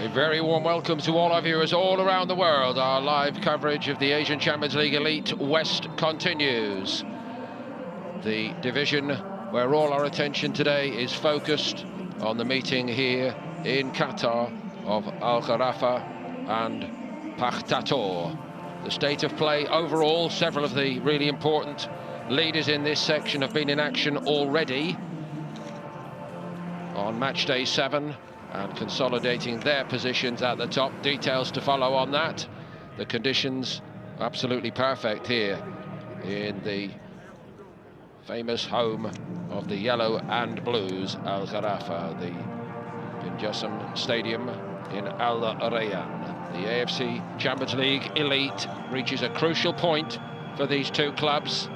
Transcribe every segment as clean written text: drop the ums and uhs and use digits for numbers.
A very warm welcome to all our viewers all around the world. Our live coverage of the AFC Champions League Elite West continues. The division where all our attention today is focused on the meeting here in Qatar of Gharafa and Pakhtakor. The state of play overall, several of the really important leaders in this section have been in action already on match day 7 and consolidating their positions at the top. Details to follow on that. The conditions absolutely perfect here in the famous home of the yellow and blues, Al Gharafa, the Bin Jassem Stadium in Al Rayyan. The AFC Champions League Elite reaches a crucial point for these two clubs.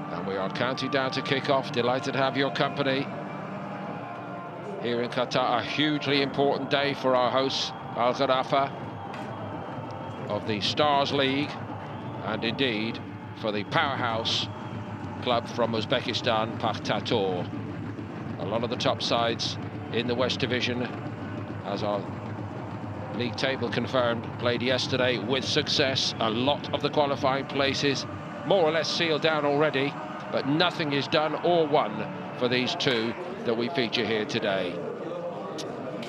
And we are counting down to kick-off. Delighted to have your company here in Qatar. A hugely important day for our hosts, Al Gharafa, of the Stars League, and indeed for the powerhouse club from Uzbekistan, Pakhtakor. A lot of the top sides in the West Division, as our league table confirmed, played yesterday with success. A lot of the qualifying places more or less sealed down already, but nothing is done or won for these two that we feature here today.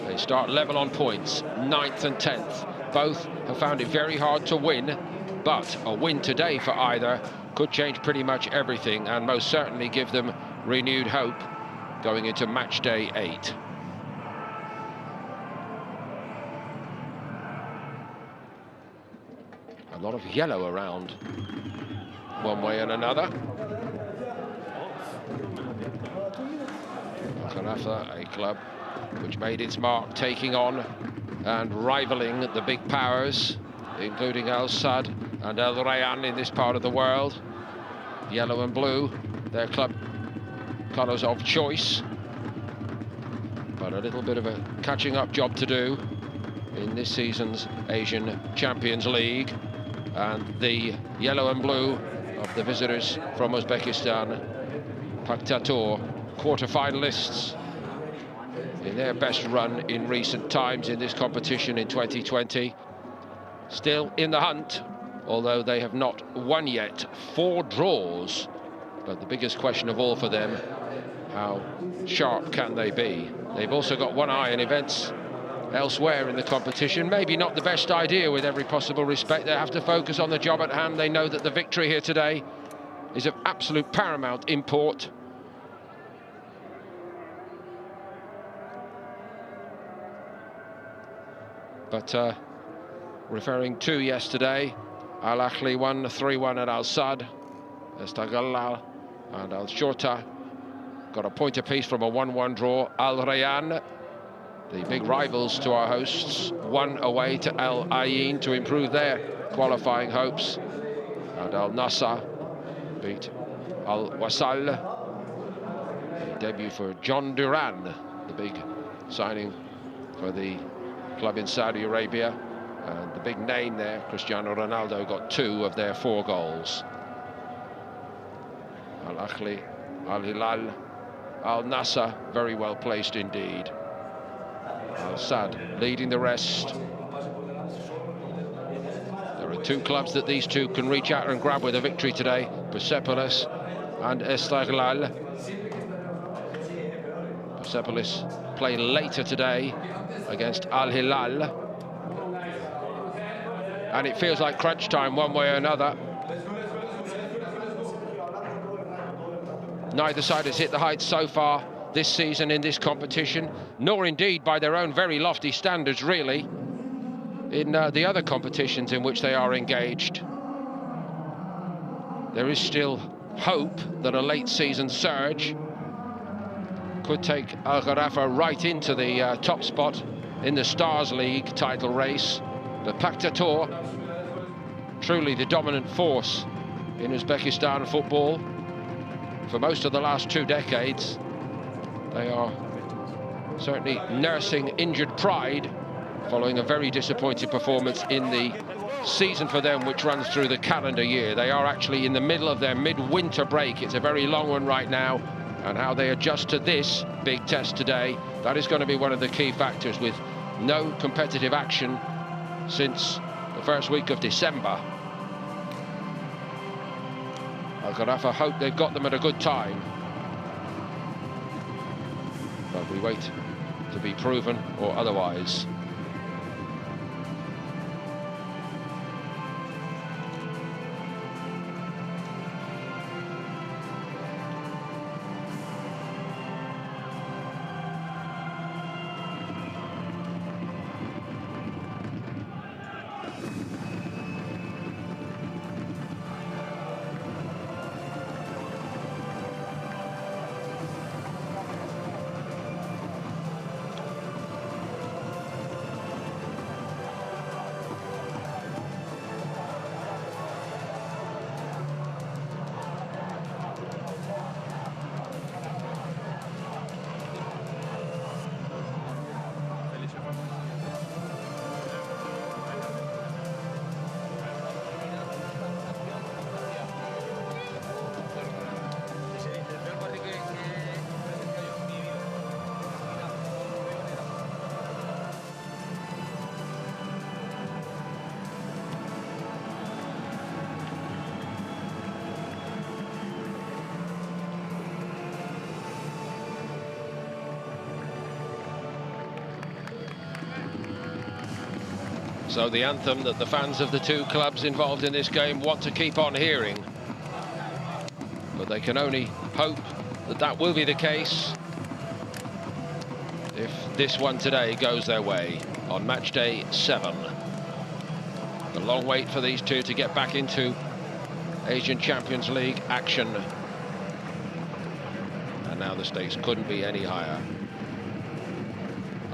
They start level on points, 9th and 10th. Both have found it very hard to win, but a win today for either could change pretty much everything and most certainly give them renewed hope going into match day 8. A lot of yellow around one way and another. Gharafa, a club which made its mark taking on and rivaling the big powers, including Al Sadd and Al Rayyan in this part of the world. Yellow and blue, their club colours of choice, but a little bit of a catching up job to do in this season's Asian Champions League. And the yellow and blue of the visitors from Uzbekistan, Pakhtakor, quarter-finalists in their best run in recent times in this competition in 2020. Still in the hunt, although they have not won yet. 4 draws, but the biggest question of all for them, how sharp can they be? They've also got one eye on events elsewhere in the competition. Maybe not the best idea with every possible respect. They have to focus on the job at hand. They know that the victory here today is of absolute paramount import. But referring to yesterday, Al Ahly won 3-1 at Al Sadd. Stalemate and Al Shorta got a point apiece from a 1-1 draw. Al Rayyan, the big rivals to our hosts, won away to Al Ain to improve their qualifying hopes. And Al Nassr beat Al Wasal. A debut for John Duran, the big signing for the club in Saudi Arabia. And the big name there, Cristiano Ronaldo, got 2 of their 4 goals. Al Ahly, Al Hilal, Al Nassr, very well placed indeed. Al Sadd leading the rest. There are 2 clubs that these two can reach out and grab with a victory today, Persepolis and Stalemate. Persepolis play later today against Al Hilal, and it feels like crunch time one way or another. Neither side has hit the heights so far this season in this competition, nor indeed by their own very lofty standards really in the other competitions in which they are engaged. There is still hope that a late season surge could take Al Gharafa right into the top spot in the Stars League title race. But Pakhtakor, truly the dominant force in Uzbekistan football for most of the last 2 decades. They are certainly nursing injured pride following a very disappointing performance in the season for them, which runs through the calendar year. They are actually in the middle of their mid-winter break. It's a very long one right now, and how they adjust to this big test today, that is going to be one of the key factors, with no competitive action since the first week of December. Gharafa hope they've got them at a good time, but we wait to be proven or otherwise. So the anthem that the fans of the two clubs involved in this game want to keep on hearing. But they can only hope that that will be the case if this one today goes their way on match day 7. The long wait for these two to get back into Asian Champions League action. And now the stakes couldn't be any higher.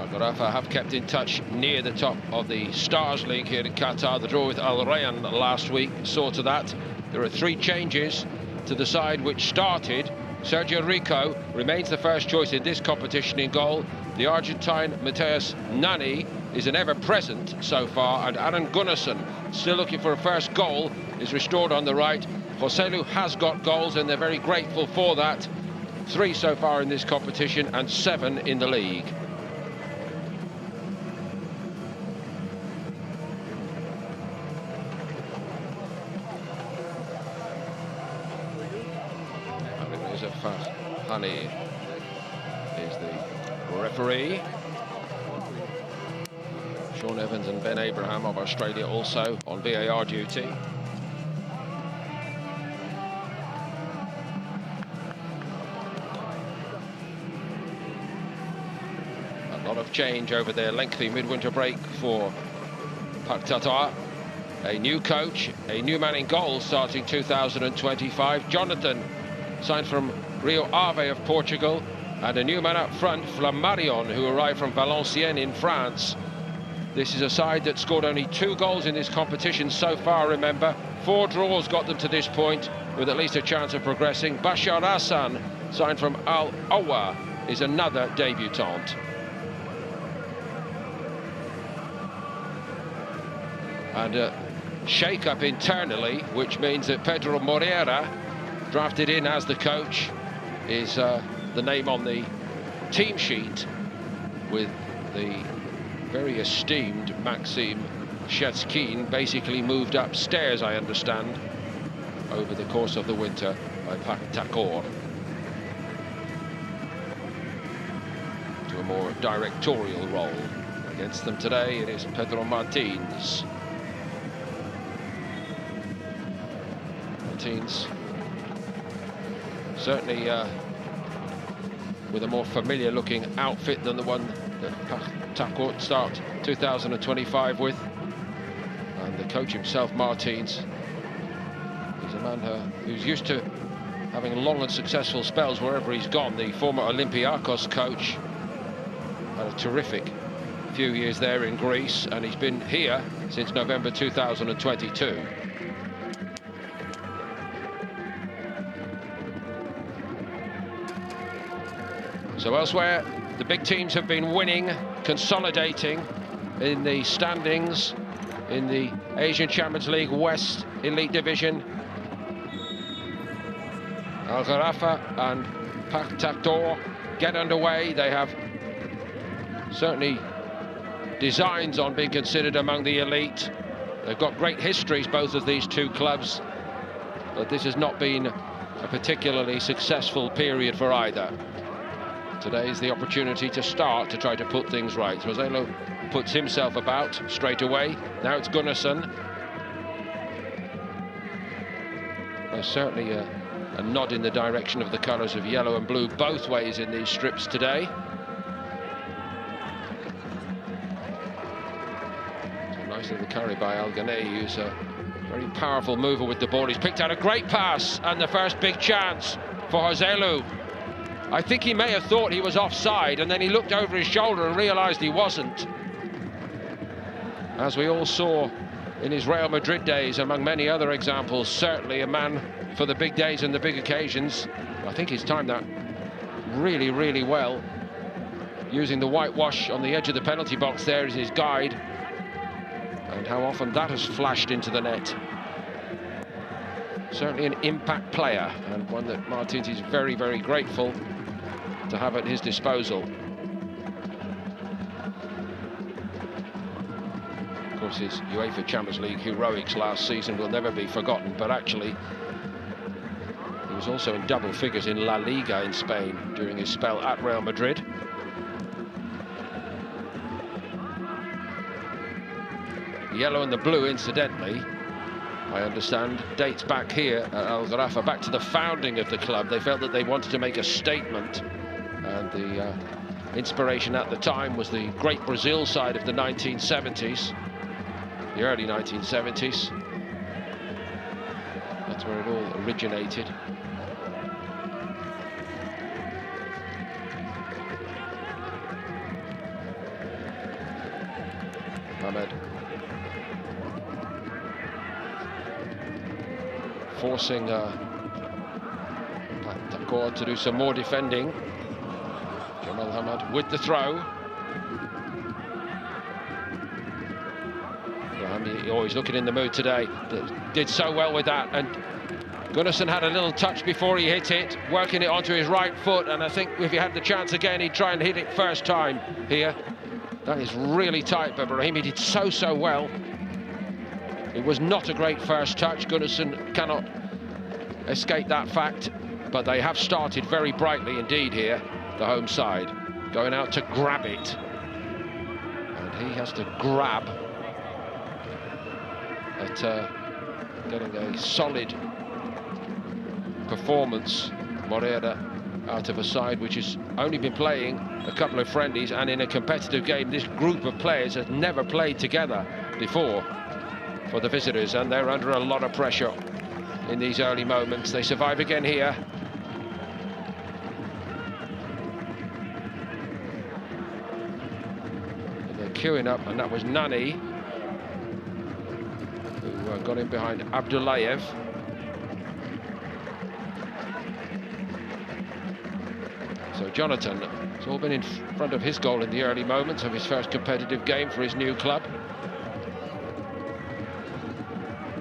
Gharafa have kept in touch near the top of the Stars League here in Qatar. The draw with Al Rayyan last week saw to that. There are 3 changes to the side which started. Sergio Rico remains the first choice in this competition in goal. The Argentine Mateus Nani is an ever-present so far, and Aron Gunnarsson, still looking for a first goal, is restored on the right. Joselu has got goals, and they're very grateful for that. 3 so far in this competition and 7 in the league. Hani is the referee. Sean Evans and Ben Abraham of Australia also on VAR duty. A lot of change over their lengthy midwinter break for Pakhtakor. A new coach, a new man in goal starting 2025. Jonathan, signed from Rio Ave of Portugal, and a new man up front, Flammarion, who arrived from Valenciennes in France. This is a side that scored only 2 goals in this competition so far, remember. 4 draws got them to this point, with at least a chance of progressing. Bashar Hassan, signed from Al Awa, is another debutant. And a shake-up internally, which means that Pedro Moreira, drafted in as the coach, is the name on the team sheet, with the very esteemed Maxim Shetskin basically moved upstairs, I understand, over the course of the winter by Pakhtakor to a more directorial role. Against them today it is Pedro Martins. Certainly with a more familiar looking outfit than the one that Pakhtakor start 2025 with. And the coach himself, Martins, is a man who's used to having long and successful spells wherever he's gone. The former Olympiakos coach had a terrific few years there in Greece, and he's been here since November 2022. So elsewhere, the big teams have been winning, consolidating in the standings in the Asian Champions League West Elite Division. Gharafa and Pakhtakor get underway. They have certainly designs on being considered among the elite. They've got great histories, both of these two clubs, but this has not been a particularly successful period for either. Today is the opportunity to start to try to put things right. Roselo puts himself about straight away. Now it's Gunnarsson. There's certainly a nod in the direction of the colours of yellow and blue both ways in these strips today. A nice little carry by Al Ghanei, who's a very powerful mover with the ball. He's picked out a great pass, and the first big chance for Roselo. I think he may have thought he was offside, and then he looked over his shoulder and realised he wasn't. As we all saw in his Real Madrid days, among many other examples, certainly a man for the big days and the big occasions. I think he's timed that really, really well. Using the whitewash on the edge of the penalty box there as his guide. And how often that has flashed into the net. Certainly an impact player, and one that Martins is very, very grateful to have at his disposal. Of course, his UEFA Champions League heroics last season will never be forgotten, but actually he was also in double figures in La Liga in Spain during his spell at Real Madrid. The yellow and the blue, incidentally, I understand, dates back here at Al Gharafa, back to the founding of the club. They felt that they wanted to make a statement, and the inspiration at the time was the great Brazil side of the 1970s, the early 1970s. That's where it all originated. Ahmed forcing Pakhtakor to do some more defending. Jamal Hamad with the throw. Oh, he's looking in the mood today. Did so well with that, and Gunnarsson had a little touch before he hit it, working it onto his right foot, and I think if he had the chance again, he'd try and hit it first time here. That is really tight, but Brahimi did so well. It was not a great first touch. Gunnarsson cannot escape that fact, but they have started very brightly indeed here, the home side, going out to grab it. And he has to grab at getting a solid performance, Moreira, out of a side which has only been playing a couple of friendlies, and in a competitive game this group of players has never played together before for the visitors, and they're under a lot of pressure in these early moments. They survive again here. And they're queuing up, and that was Nani who got in behind Abdullayev. So Jonathan has all been in front of his goal in the early moments of his first competitive game for his new club.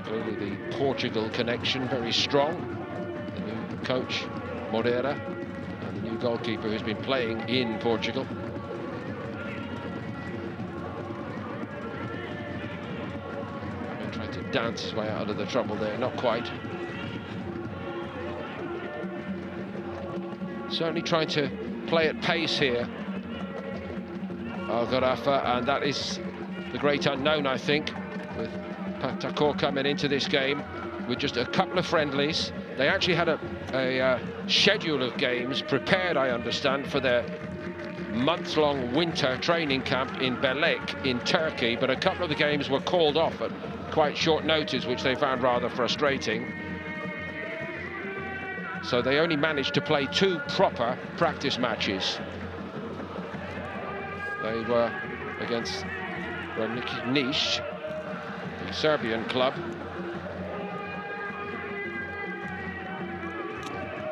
Clearly the Portugal connection very strong. The new coach, Moreira, and the new goalkeeper who's been playing in Portugal. He's trying to dance his way out of the trouble there, not quite. Certainly trying to play at pace here, Al Gharafa, and that is the great unknown, I think, with Pakhtakor coming into this game with just a couple of friendlies. They actually had a schedule of games prepared, I understand, for their month-long winter training camp in Belek in Turkey, but a couple of the games were called off at quite short notice, which they found rather frustrating. So they only managed to play 2 proper practice matches. They were against Niš, the Serbian club,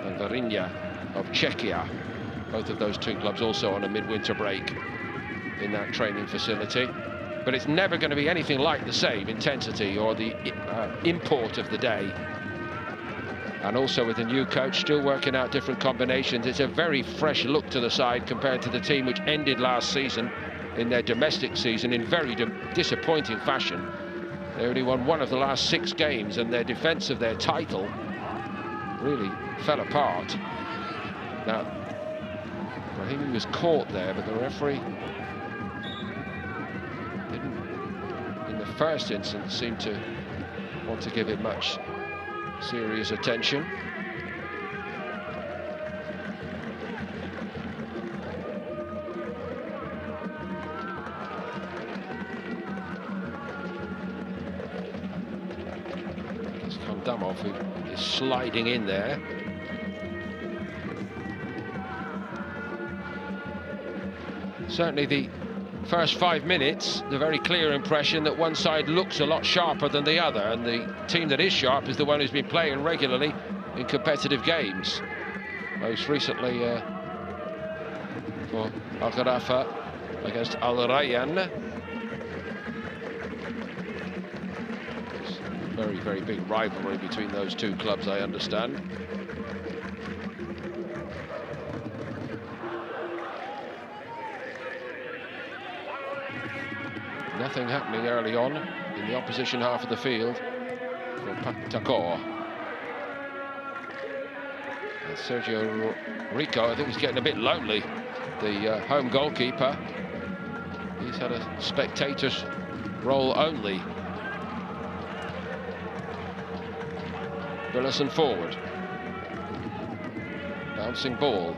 and Varinja of Czechia. Both of those 2 clubs also on a midwinter break in that training facility. But it's never going to be anything like the same intensity or the import of the day. And also with the new coach, still working out different combinations. It's a very fresh look to the side compared to the team which ended last season in their domestic season in very disappointing fashion. They only won one of the last 6 games, and their defence of their title really fell apart. Now, Brahimi was caught there, but the referee didn't, in the first instance, seem to want to give it much serious attention. It's Kandamov who is sliding in there. Certainly the first 5 minutes, the very clear impression that one side looks a lot sharper than the other, and the team that is sharp is the one who's been playing regularly in competitive games. Most recently for Gharafa against Al Rayyan. Very, very big rivalry between those two clubs, I understand. Nothing happening early on in the opposition half of the field for Pakhtakor. And Sergio Rico, I think he's getting a bit lonely, the home goalkeeper. He's had a spectator's role only. Willison forward. Bouncing ball.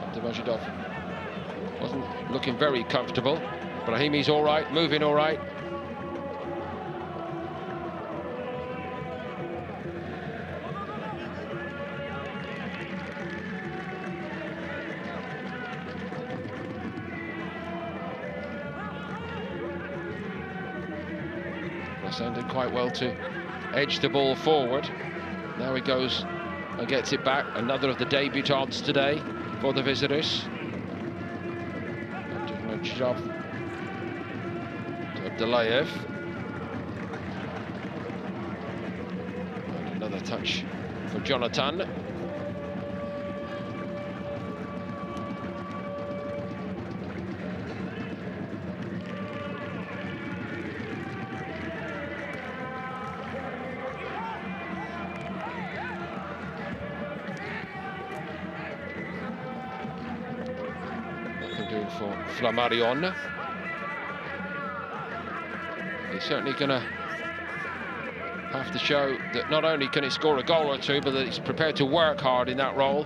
Abdimajidov wasn't looking very comfortable. Brahimi's all right, moving all right. Hassan did quite well to edge the ball forward. Now he goes and gets it back. Another of the debutants today for the visitors. Abdullayev. And another touch for Jonathan. Nothing doing for Flammarion. He's certainly going to have to show that not only can he score a goal or two, but that he's prepared to work hard in that role.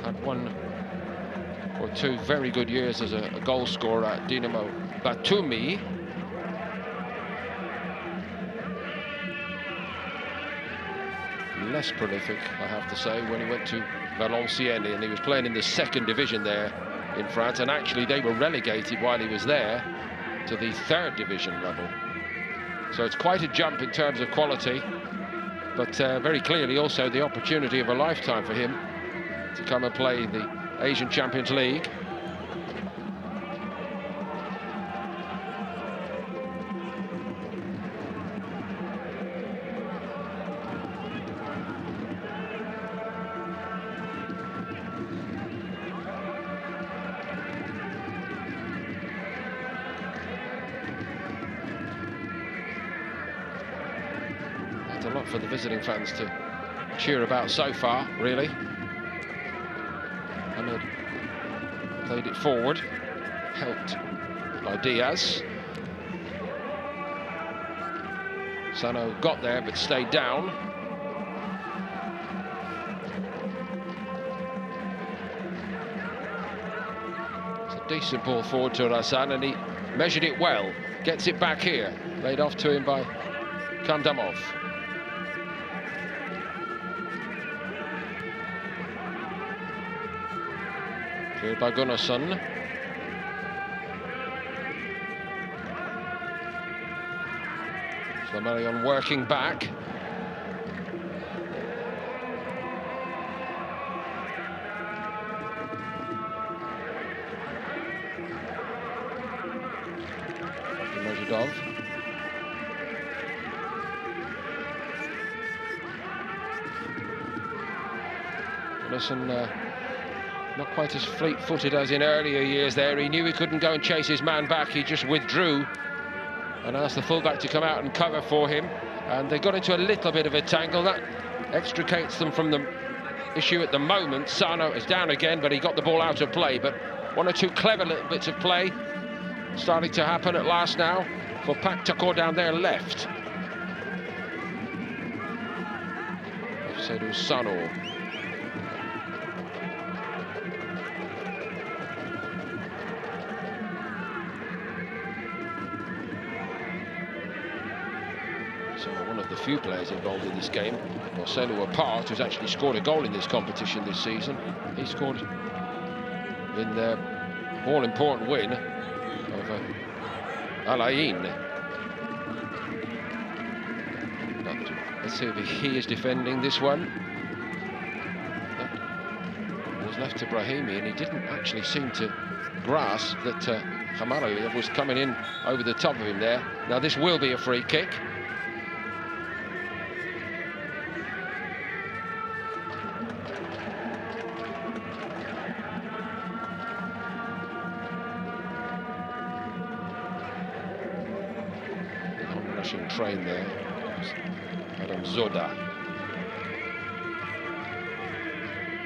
Had 1 or 2 very good years as a goal scorer at Dinamo Batumi. Less prolific, I have to say, when he went to Valenciennes, and he was playing in the 2nd division there in France, and actually they were relegated while he was there to the 3rd division level. So it's quite a jump in terms of quality, but very clearly also the opportunity of a lifetime for him to come and play in the Asian Champions League. A lot for the visiting fans to cheer about so far, really. Ahmed played it forward, helped by Diaz. Sano got there but stayed down. It's a decent ball forward to Hassan, and he measured it well. Gets it back here, laid off to him by Kandamov. Cleared by Gunnarsson. Flammarion working back. Majidov. thoughtless and not quite as fleet-footed as in earlier years there. He knew he couldn't go and chase his man back. He just withdrew and asked the fullback to come out and cover for him. And they got into a little bit of a tangle. That extricates them from the issue at the moment. Sano is down again, but he got the ball out of play. But one or two clever little bits of play starting to happen at last now for Pakhtakor down there left. Sedu Sano. So one of the few players involved in this game, Marcelo Apart, who's actually scored a goal in this competition this season. He scored in the all-important win over Al Ain. Let's see if he is defending this one. That was left to Brahimi, and he didn't actually seem to grasp that Khamarali was coming in over the top of him there. Now this will be a free kick. The on-rushing train there. Adam Zoda.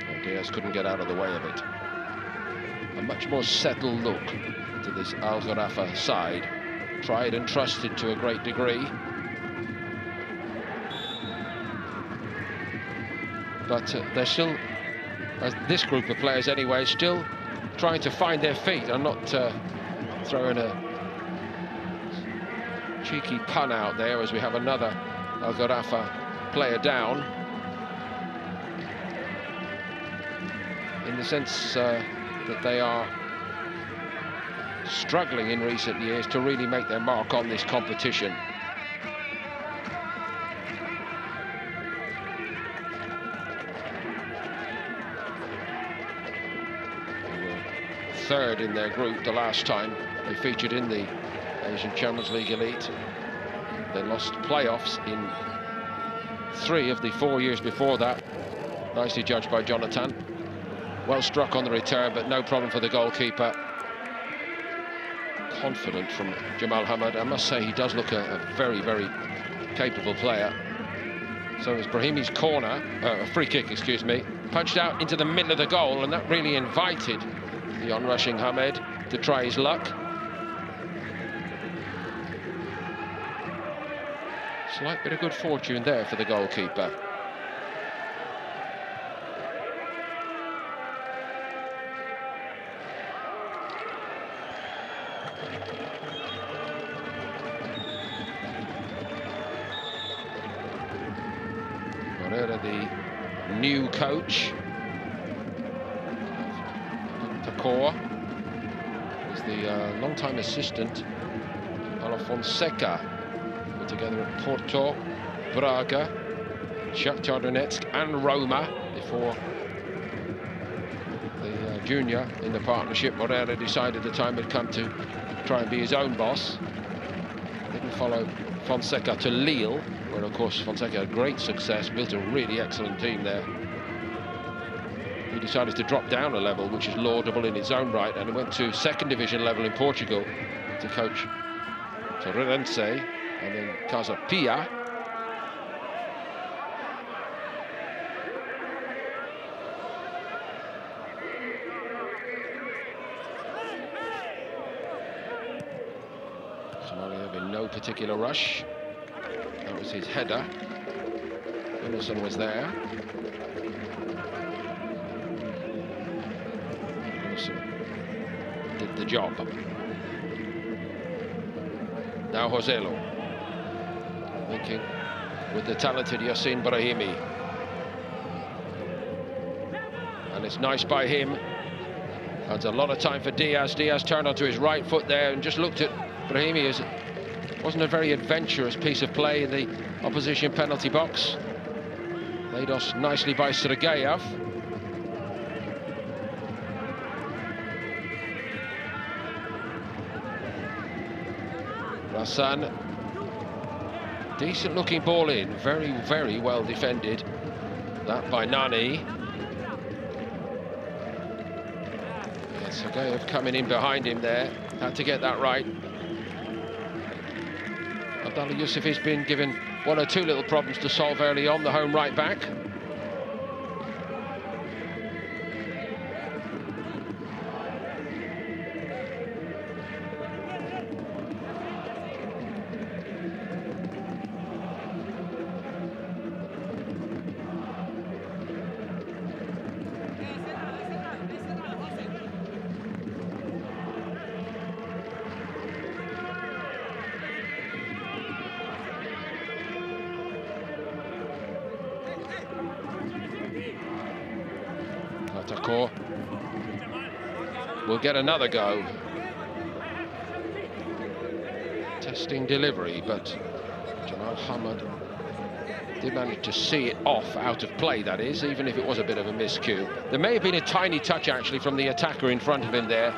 And Diaz couldn't get out of the way of it. A much more settled look to this Al Gharafa side. Tried and trusted to a great degree. But they're still, as this group of players anyway, still trying to find their feet and not throwing a cheeky pun out there as we have another Al Gharafa player down, in the sense that they are struggling in recent years to really make their mark on this competition. They were third in their group the last time they featured in the AFC Champions League Elite. They lost playoffs in 3 of the 4 years before that. Nicely judged by Jonathan. Well struck on the return, but no problem for the goalkeeper. Confident from Jamal Hamad. I must say he does look a very, very capable player. So it was Brahimi's corner, free kick, excuse me, punched out into the middle of the goal, and that really invited the on-rushing Hamed to try his luck. Slight bit of good fortune there for the goalkeeper. Moreira, the new coach. Pakhtakor is the long-time assistant, Paulo Fonseca. Together at Porto, Braga, Shakhtar Donetsk and Roma before the junior in the partnership. Moreira decided the time had come to try and be his own boss. Didn't follow Fonseca to Lille, where of course Fonseca had great success, built a really excellent team there. He decided to drop down a level, which is laudable in its own right, and he went to second division level in Portugal to coach Torrense and then Casa Pia. Somalia in no particular rush. That was his header. Innocent was there. Innocent did the job. Now Joselo. Linking with the talented Yassin Brahimi. And it's nice by him. Adds a lot of time for Diaz. Diaz turned onto his right foot there and just looked at Brahimi as it wasn't a very adventurous piece of play in the opposition penalty box. Laid off nicely by Sergeyev. Rassan. Decent looking ball in, very, very well defended. That by Nani. Sergeyev coming in behind him there, had to get that right. Abdallah Yusuf has been given one or two little problems to solve early on, the home right back. Pakhtakor will get another go. Testing delivery, but Jamal Hamad did manage to see it off, out of play that is, even if it was a bit of a miscue. There may have been a tiny touch actually from the attacker in front of him there.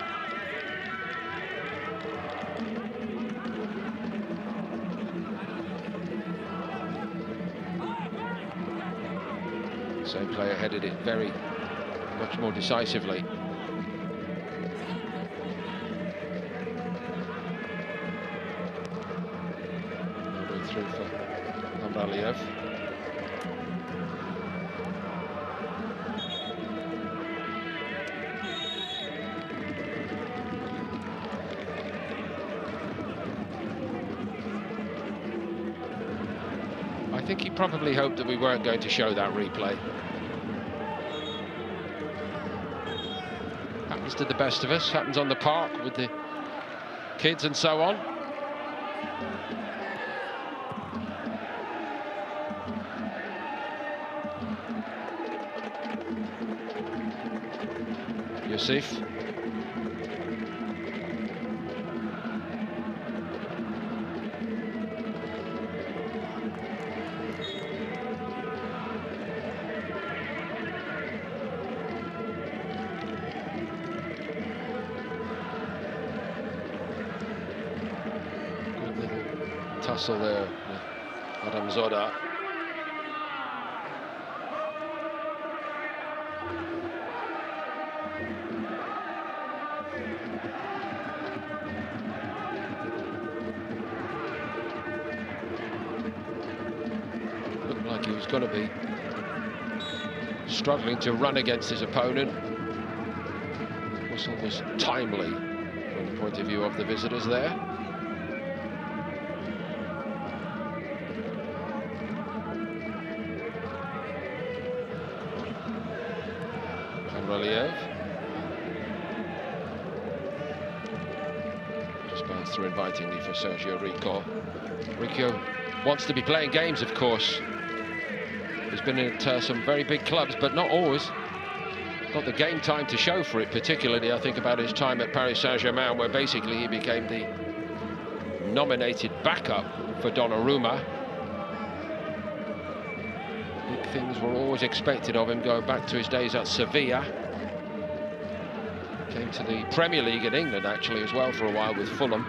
Same player headed it much more decisively. All the way through for Amraliev. I think he probably hoped that we weren't going to show that replay. Happens to the best of us, happens on the park with the kids and so on. Yusuf. Tussle there with Adam Zoda. Looked like he was going to be struggling to run against his opponent. Whistle was timely from the point of view of the visitors there. Just bounced through invitingly for Sergio Rico. Rico wants to be playing games, of course. He's been at some very big clubs, but not always got the game time to show for it. Particularly, I think about his time at Paris Saint-Germain, where basically he became the nominated backup for Donnarumma. Big things were always expected of him, going back to his days at Sevilla. Came to the Premier League in England, actually, as well, for a while with Fulham.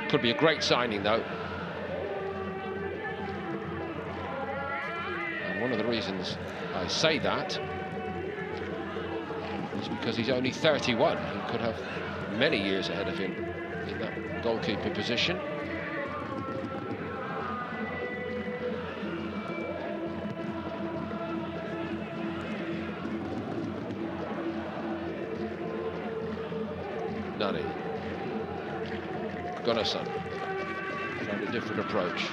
Could be a great signing, though. And one of the reasons I say that is because he's only 31. He could have many years ahead of him in that goalkeeper position. Nani. Gunnarsson. Found a different approach.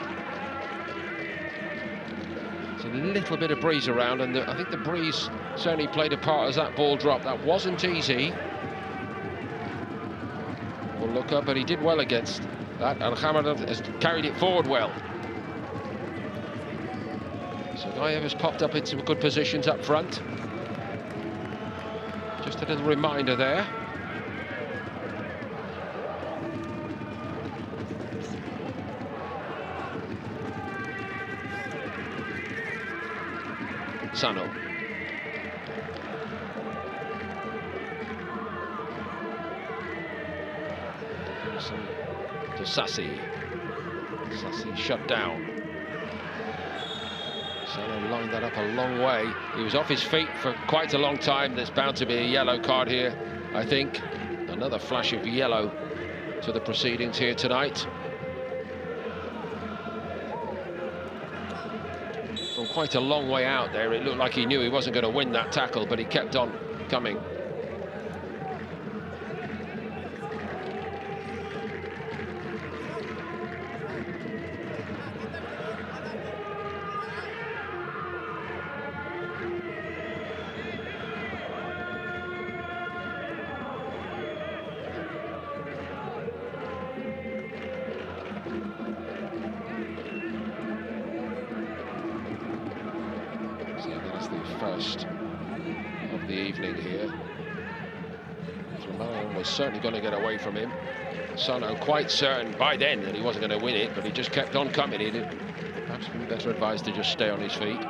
There's a little bit of breeze around, and I think the breeze certainly played a part as that ball dropped. That wasn't easy. We'll look up, but he did well against that, and Hamad has carried it forward well. Sergeyev has popped up into good positions up front. Just a little reminder there. Sano. To Sassi. Sassi shut down. So they lined that up a long way. He was off his feet for quite a long time. There's bound to be a yellow card here, I think. Another flash of yellow to the proceedings here tonight. From quite a long way out there, it looked like he knew he wasn't going to win that tackle, but he kept on coming. First of the evening here. Flamarion was certainly going to get away from him. Sano quite certain by then that he wasn't going to win it, but he just kept on coming. He did perhaps been better advised to just stay on his feet.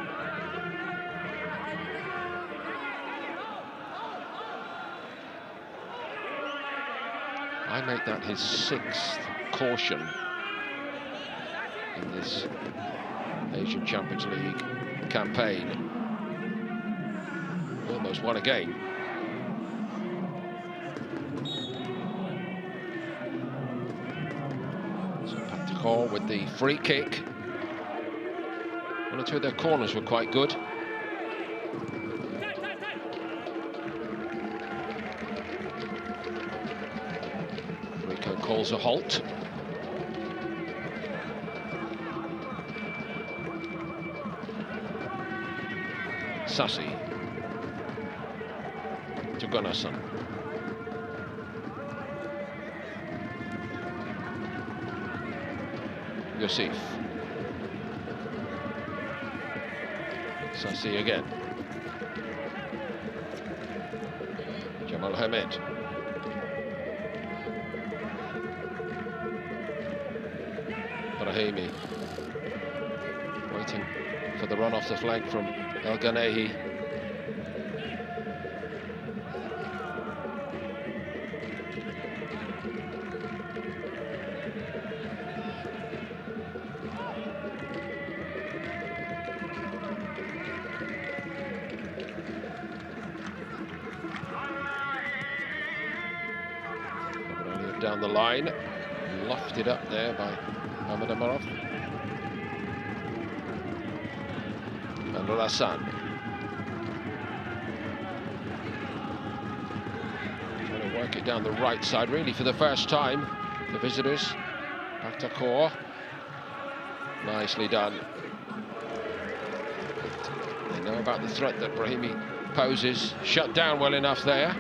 I make that his 6th caution in this Asian Champions League campaign. Almost won a game. So Pakhtakor with the free kick. One or two of their corners were quite good. Rico calls a halt. Sassi to Gunnarsson. Yosif. Sassi again. Jamal Hamed. Brahimi. Waiting for the run off the flank from El Ghanehi. Down the line, lofted up there by Ahmed Amarov. And Rassan. Trying to work it down the right side, really for the first time. The visitors, Pakhtakor. Nicely done. They know about the threat that Brahimi poses. Shut down well enough there.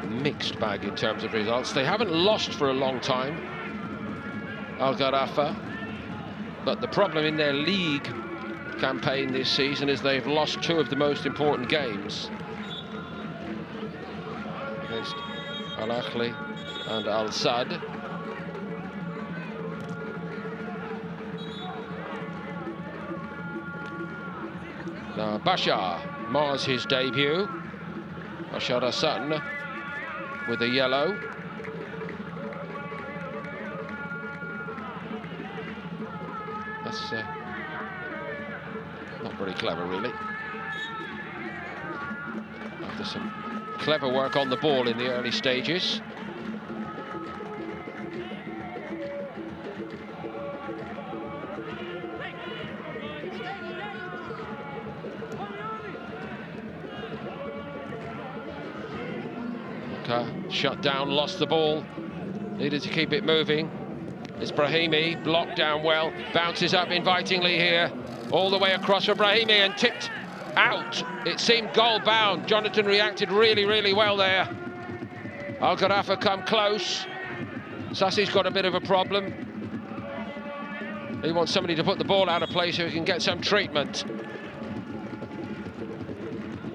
Mixed bag in terms of results. They haven't lost for a long time, Al Gharafa, but the problem in their league campaign this season is they've lost 2 of the most important games against Al Ahly and Al Sadd. Now Bashar mars his debut. Bashar Hassan with a yellow. That's not very clever, really. After some clever work on the ball in the early stages. Shut down, lost the ball, needed to keep it moving. It's Brahimi, blocked down well, bounces up invitingly here, all the way across for Brahimi and tipped out. It seemed goal bound. Jonathan reacted really, really well there. Al Gharafa come close. Sassi's got a bit of a problem. He wants somebody to put the ball out of play so he can get some treatment.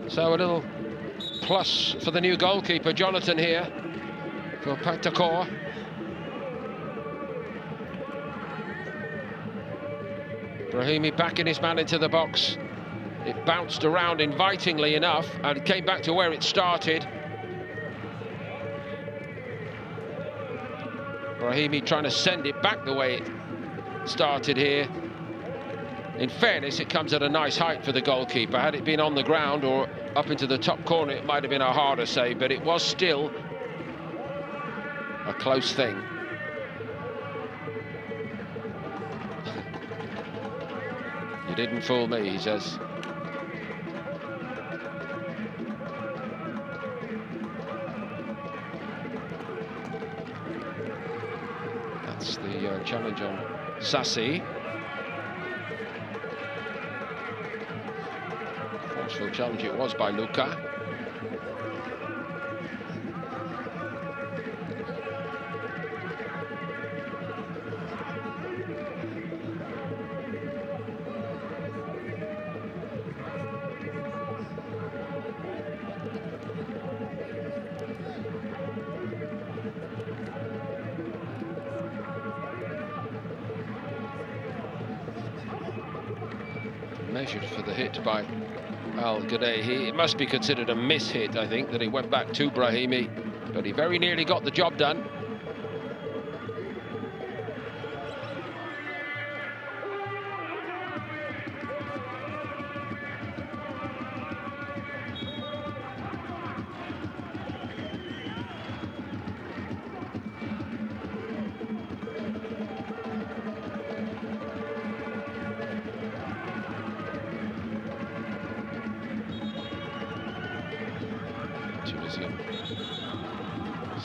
So a little plus for the new goalkeeper, Jonathan, here for Pakhtakor. Brahimi backing his man into the box. It bounced around invitingly enough and came back to where it started. Brahimi trying to send it back the way it started here. In fairness, it comes at a nice height for the goalkeeper. Had it been on the ground or up into the top corner, it might have been a harder save, but it was still a close thing. You didn't fool me, he says. That's the challenge on Sassi. Forceful challenge it was by Luka. Measured for the hit by Al-Gharafa. It must be considered a miss-hit, I think, that he went back to Brahimi, but he very nearly got the job done.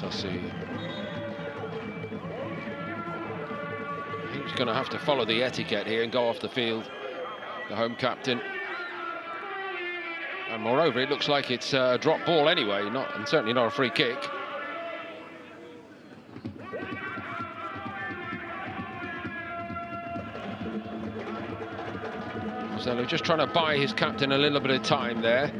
Sassi. He's going to have to follow the etiquette here and go off the field, the home captain. And moreover, it looks like it's a drop ball anyway, and certainly not a free kick. So just trying to buy his captain a little bit of time there.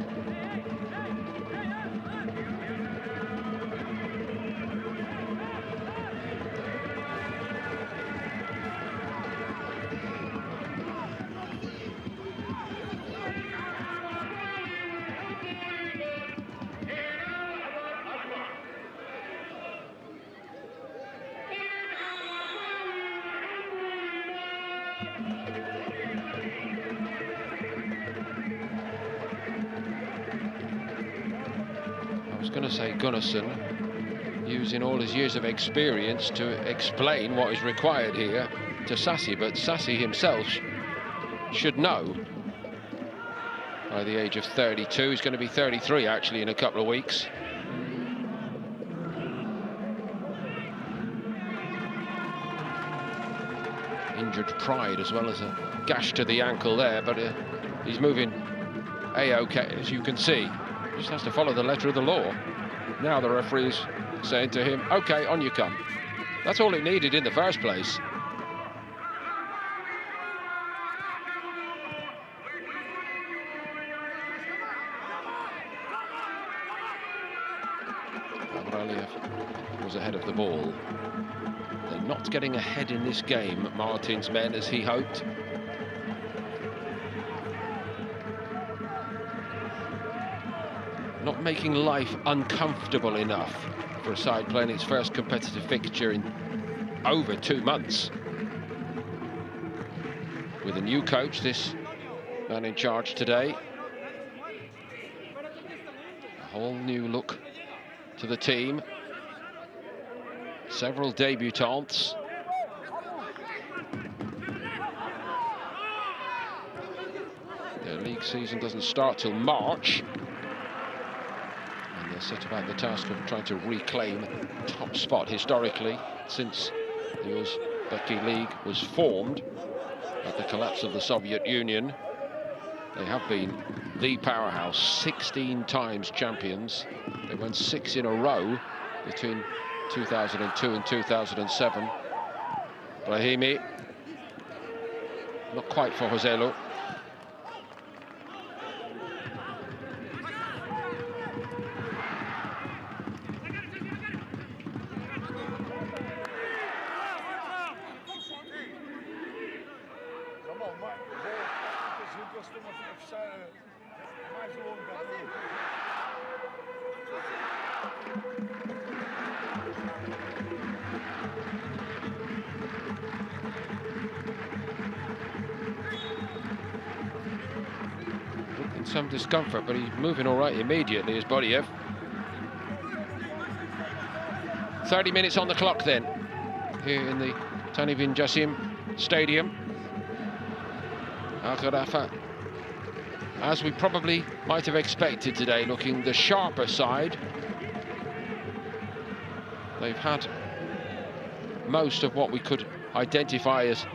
I was going to say Gunnarsson, using all his years of experience to explain what is required here to Sassi, but Sassi himself should know. By the age of 32, he's going to be 33 actually in a couple of weeks. Injured pride as well as a gash to the ankle there, but he's moving A-OK, as you can see. Just has to follow the letter of the law. Now the referee's saying to him, OK, on you come. That's all it needed in the first place. Abraliev was ahead of the ball. They're not getting ahead in this game, Martin's men, as he hoped. Not making life uncomfortable enough for a side playing its first competitive fixture in over 2 months. With a new coach, this man in charge today. A whole new look to the team. Several debutants. Their league season doesn't start till March. And they're set about the task of trying to reclaim top spot historically since the Uzbeki League was formed at the collapse of the Soviet Union. They have been the powerhouse, 16 times champions. They won 6 in a row between 2002 and 2007. Brahimi, not quite for Joselu. in some discomfort, but he's moving all right immediately, is Bodiev. 30 minutes on the clock then, here in the Tanevin Jassim Stadium. Gharafa, as we probably might have expected today, looking the sharper side. They've had most of what we could identify as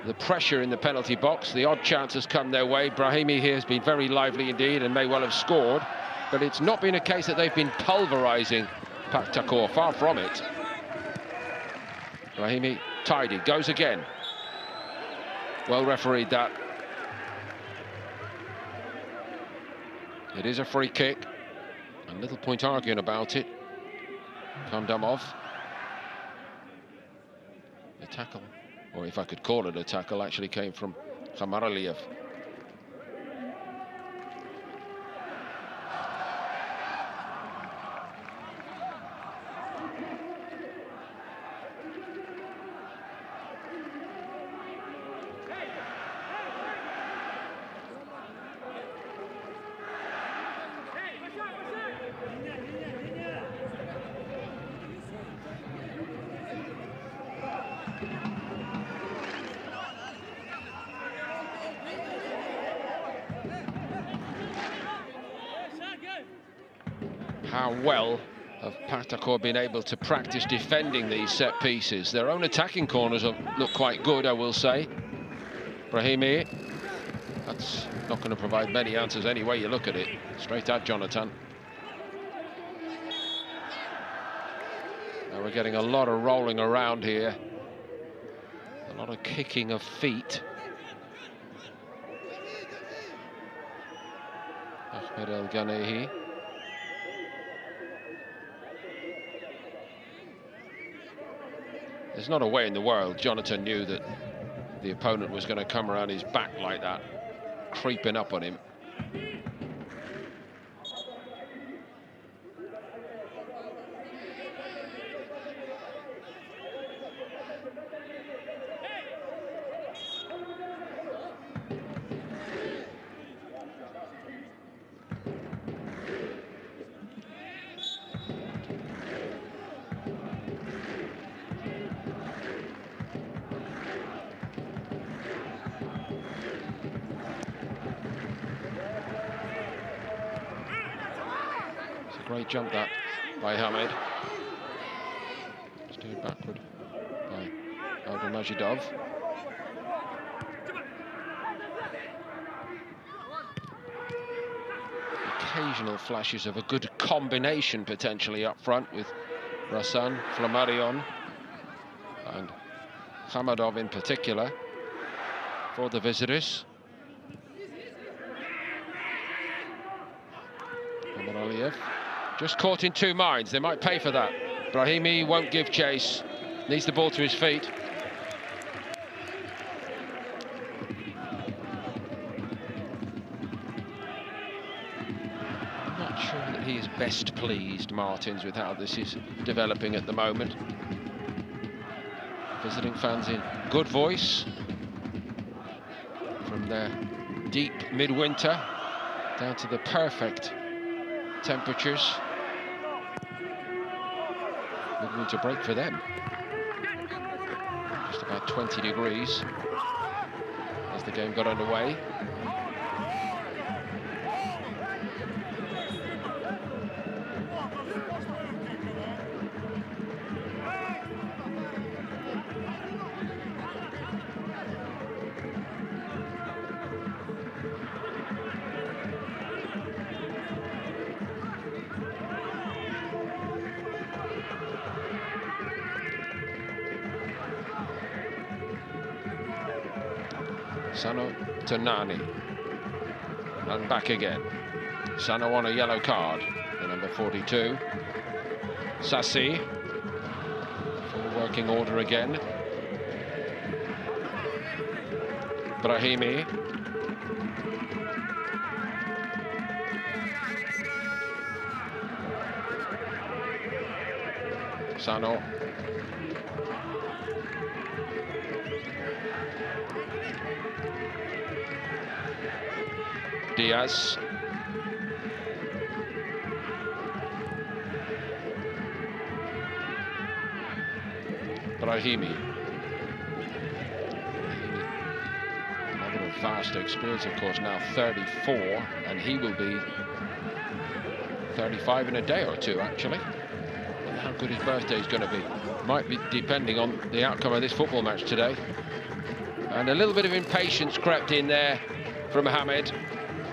the pressure in the penalty box. The odd chance has come their way. Brahimi here has been very lively indeed and may well have scored, but it's not been a case that they've been pulverising Pakhtakor, far from it. Brahimi, tidy, goes again. Well refereed that. It is a free kick, and little point arguing about it. Kandamov. The tackle, or if I could call it a tackle, actually came from Khamaraliev. How well have Pakhtakor been able to practice defending these set pieces? Their own attacking corners have looked quite good, I will say. Brahimi, that's not going to provide many answers any way you look at it. Straight at Jonathan. Now we're getting a lot of rolling around here. A lot of kicking of feet. Ahmed El Ghanehi. There's not a way in the world Jonathan knew that the opponent was going to come around his back like that, creeping up on him. Great jump that by Hamid. Steered backward by Abdulmajidov. Occasional flashes of a good combination potentially up front with Rasan, Flammarion and Hamadov in particular for the visitors. Khamaraliev. Just caught in two minds. They might pay for that. Brahimi won't give chase. Needs the ball to his feet. I'm not sure that he is best pleased, Martins, with how this is developing at the moment. Visiting fans in good voice. From their deep midwinter down to the perfect temperatures. Midwinter break for them. Just about 20 degrees as the game got underway. Sano to Nani, and back again. Sano on a yellow card, the number 42. Sassi, full working order again. Brahimi. Sano. Diaz. Brahimi. Another of vast experience, of course, now 34, and he will be 35 in a day or two, actually. And how good his birthday is going to be might be depending on the outcome of this football match today. And a little bit of impatience crept in there from Mohamed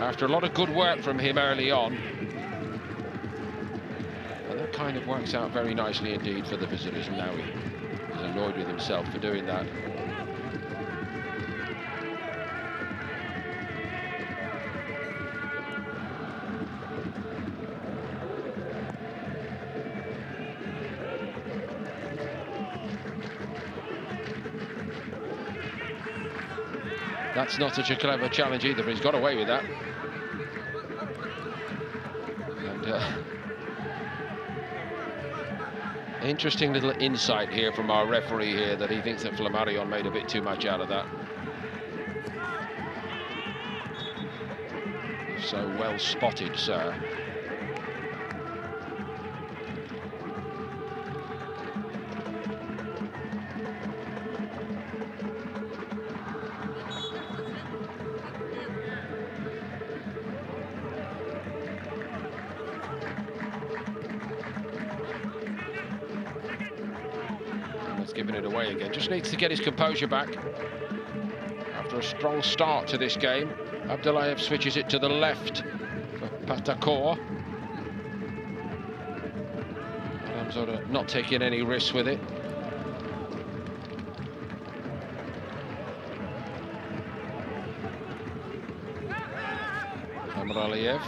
after a lot of good work from him early on. And that kind of works out very nicely indeed for the visitors. And now he's annoyed with himself for doing that. That's not such a clever challenge either, but he's got away with that. And interesting little insight here from our referee here, that he thinks that Flammarion made a bit too much out of that. So well spotted, sir. Giving it away again. Just needs to get his composure back after a strong start to this game. Abdullayev switches it to the left for Pakhtakor. Adams sort of not taking any risks with it. Amraliev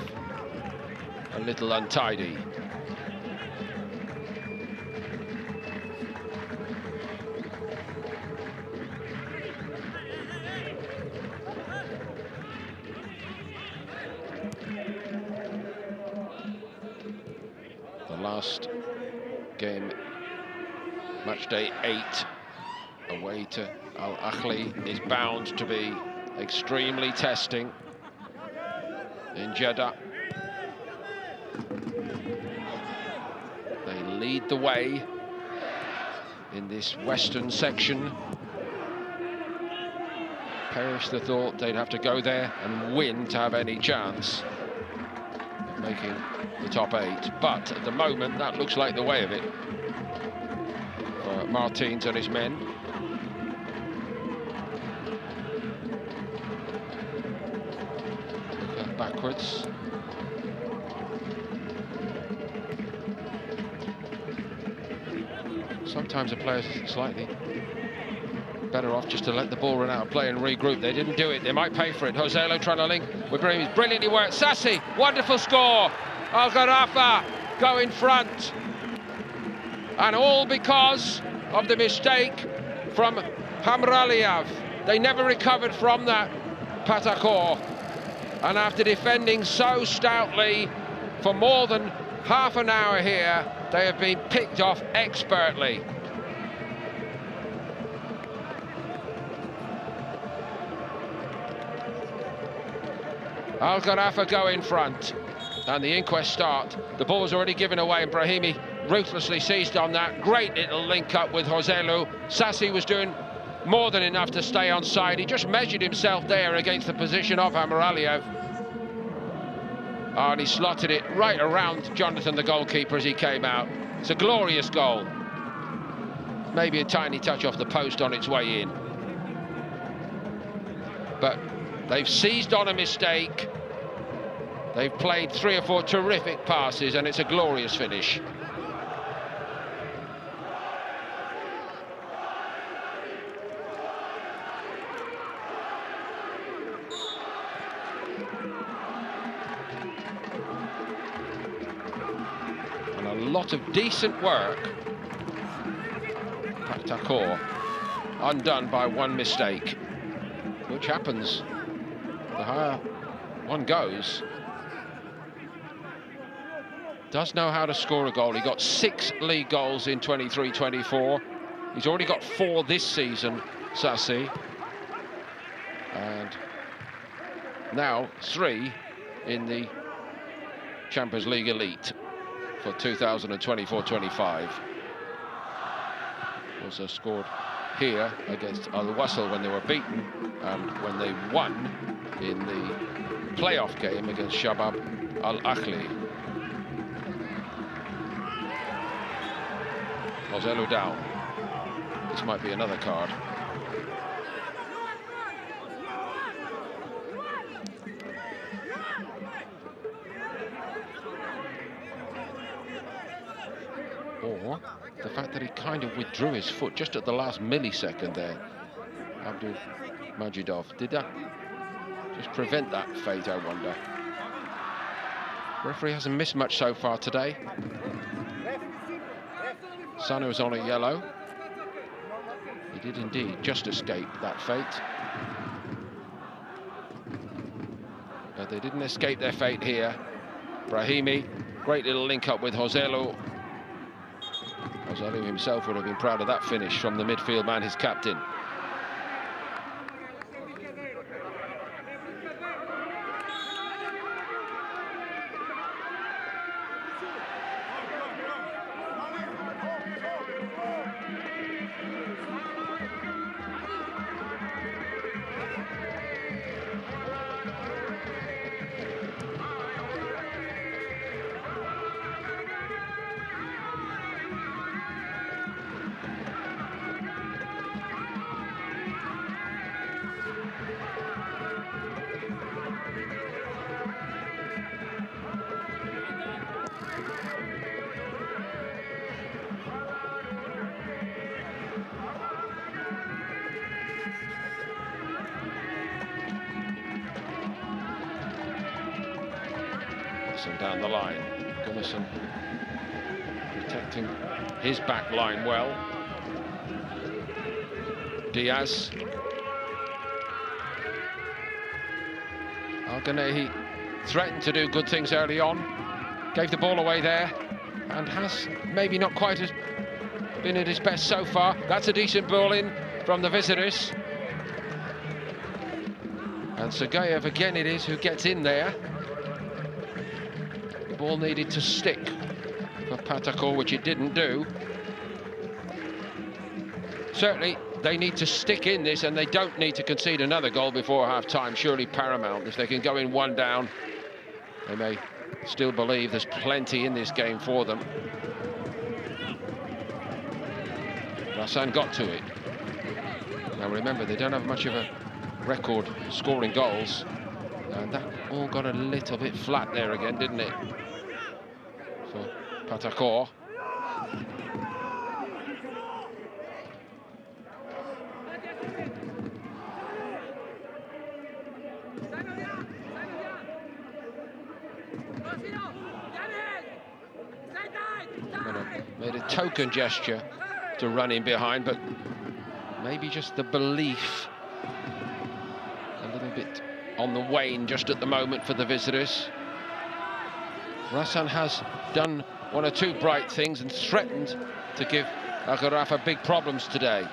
a little untidy. Last game, match day 8, away to Al Ahly, is bound to be extremely testing in Jeddah. They lead the way in this western section. Perish the thought they'd have to go there and win to have any chance of making the top 8, but at the moment that looks like the way of it for Martins and his men. Backwards. Sometimes a player's slightly better off just to let the ball run out of play and regroup. They didn't do it. They might pay for it. Joselo trying to link with Brahim. Brilliantly worked. Sassi, wonderful score. Gharafa go in front, and all because of the mistake from Hamraliev. They never recovered from that, Pakhtakor, and after defending so stoutly for more than half an hour here, they have been picked off expertly. Gharafa go in front. And the inquest start. The ball was already given away, and Brahimi ruthlessly seized on that. Great little link up with Joselu. Sassi was doing more than enough to stay on side. He just measured himself there against the position of Hamraliev. Oh, and he slotted it right around Jonathan, the goalkeeper, as he came out. It's a glorious goal. Maybe a tiny touch off the post on its way in. But they've seized on a mistake. They've played 3 or 4 terrific passes, and it's a glorious finish. And a lot of decent work. Pakhtakor undone by one mistake, which happens the higher one goes. Does know how to score a goal. He got 6 league goals in 23-24. He's already got 4 this season, Sassi. And now 3 in the Champions League Elite for 2024-25. Also scored here against Al-Wasl when they were beaten, and when they won in the playoff game against Shabab Al-Ahli. Joselu down. This might be another card. Or the fact that he kind of withdrew his foot just at the last millisecond there. Abdul Majidov. Did that just prevent that fate, I wonder? Referee hasn't missed much so far today. Sano's on a yellow. He did indeed just escape that fate. But they didn't escape their fate here. Brahimi, great little link up with Joselu. Joselu himself would have been proud of that finish from the midfield man, his captain. Down the line, Gunnarsson protecting his back line well. Diaz. Al-Ghanehi threatened to do good things early on, gave the ball away there, and has maybe not quite as been at his best so far. That's a decent ball in from the visitors. And Sergeyev again it is who gets in there. Ball needed to stick for Pakhtakor, which it didn't do. Certainly, they need to stick in this, and they don't need to concede another goal before half-time. Surely paramount. If they can go in one down, they may still believe there's plenty in this game for them. Rassan got to it. Now remember, they don't have much of a record scoring goals, and that all got a little bit flat there again, didn't it? For Pakhtakor. Made a token gesture to run in behind, but maybe just the belief a little bit on the wane just at the moment for the visitors. Rassan has done one or two bright things and threatened to give Gharafa big problems today.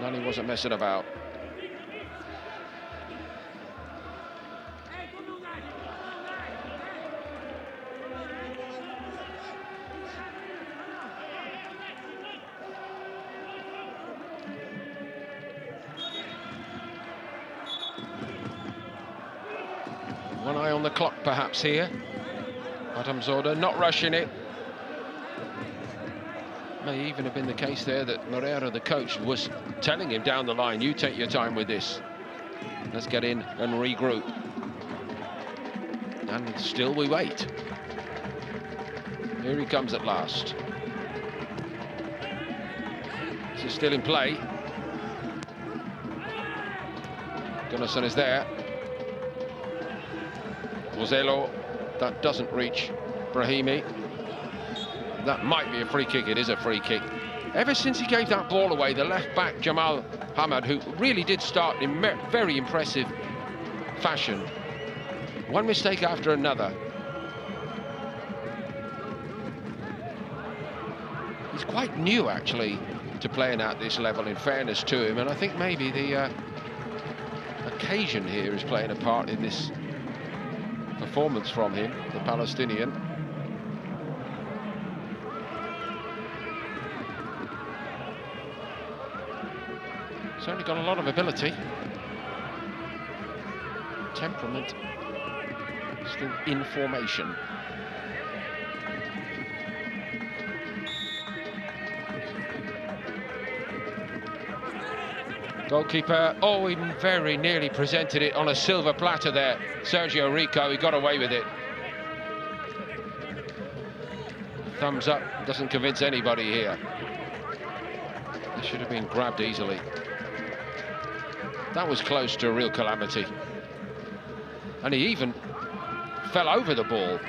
Nani wasn't messing about. One eye on the clock perhaps here. Adamzoda not rushing it. May even have been the case there that Moreira, the coach, was telling him down the line, you take your time with this. Let's get in and regroup. And still we wait. Here he comes at last. This is still in play. Gunnarsson is there. Joselu, that doesn't reach Brahimi. That might be a free kick. It is a free kick. Ever since he gave that ball away, the left back Jamal Hamad, who really did start in very impressive fashion, one mistake after another. He's quite new actually to playing at this level, in fairness to him, and I think maybe the occasion here is playing a part in this performance from him, the Palestinian. Certainly got a lot of ability. Temperament still in formation. Goalkeeper, oh, he very nearly presented it on a silver platter there. Sergio Rico, he got away with it. Thumbs up, doesn't convince anybody here. This should have been grabbed easily. That was close to a real calamity. And he even fell over the ball.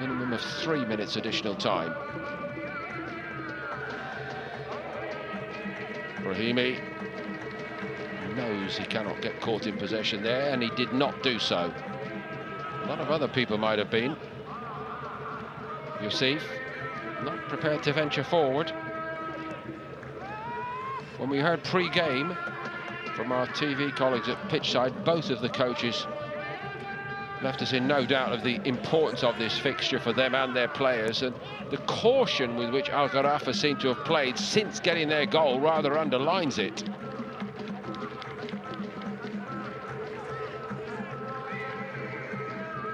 Minimum of 3 minutes additional time. Brahimi knows he cannot get caught in possession there, and he did not do so. A lot of other people might have been. Youssef not prepared to venture forward. When we heard pre-game from our TV colleagues at pitchside, both of the coaches left us in no doubt of the importance of this fixture for them and their players, and the caution with which Al Gharafa seem to have played since getting their goal rather underlines it.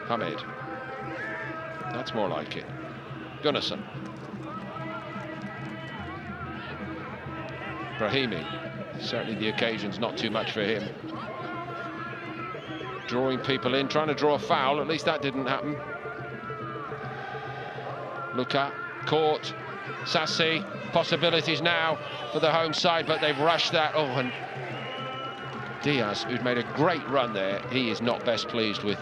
Hamid. That's more like it. Gunnarsson. Brahimi. Certainly the occasion's not too much for him. Drawing people in, trying to draw a foul. At least that didn't happen. Luka, caught. Sassi, possibilities now for the home side, but they've rushed that. Oh, and Diaz, who'd made a great run there, he is not best pleased with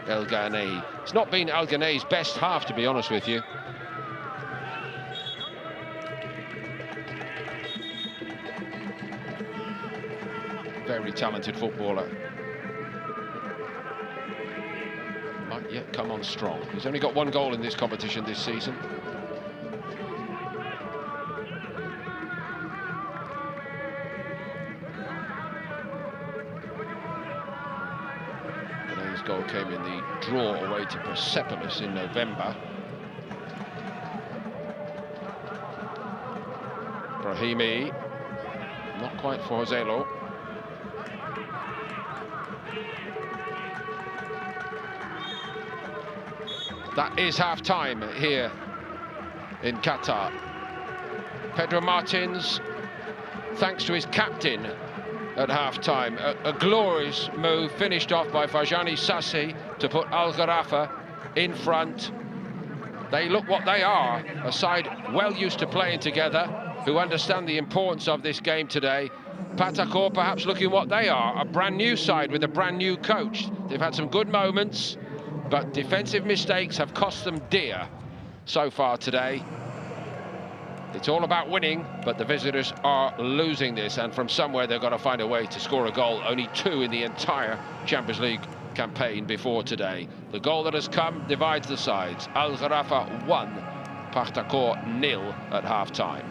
El Ghanei. It's not been El Ghanei's best half, to be honest with you. Very talented footballer. Might yet come on strong. He's only got 1 goal in this competition this season. His goal came in the draw away to Persepolis in November. Brahimi, not quite for Joselo. That is half-time here in Qatar. Pedro Martins, thanks to his captain at half-time, a glorious move finished off by Fajani Sassi to put Al Gharafa in front. They look what they are, a side well used to playing together, who understand the importance of this game today. Pakhtakor perhaps looking what they are, a brand new side with a brand new coach. They've had some good moments, but defensive mistakes have cost them dear so far today. It's all about winning, but the visitors are losing this, and from somewhere they've got to find a way to score a goal. Only 2 in the entire Champions League campaign before today. The goal that has come divides the sides. Al Gharafa 1, Pakhtakor 0 at half-time.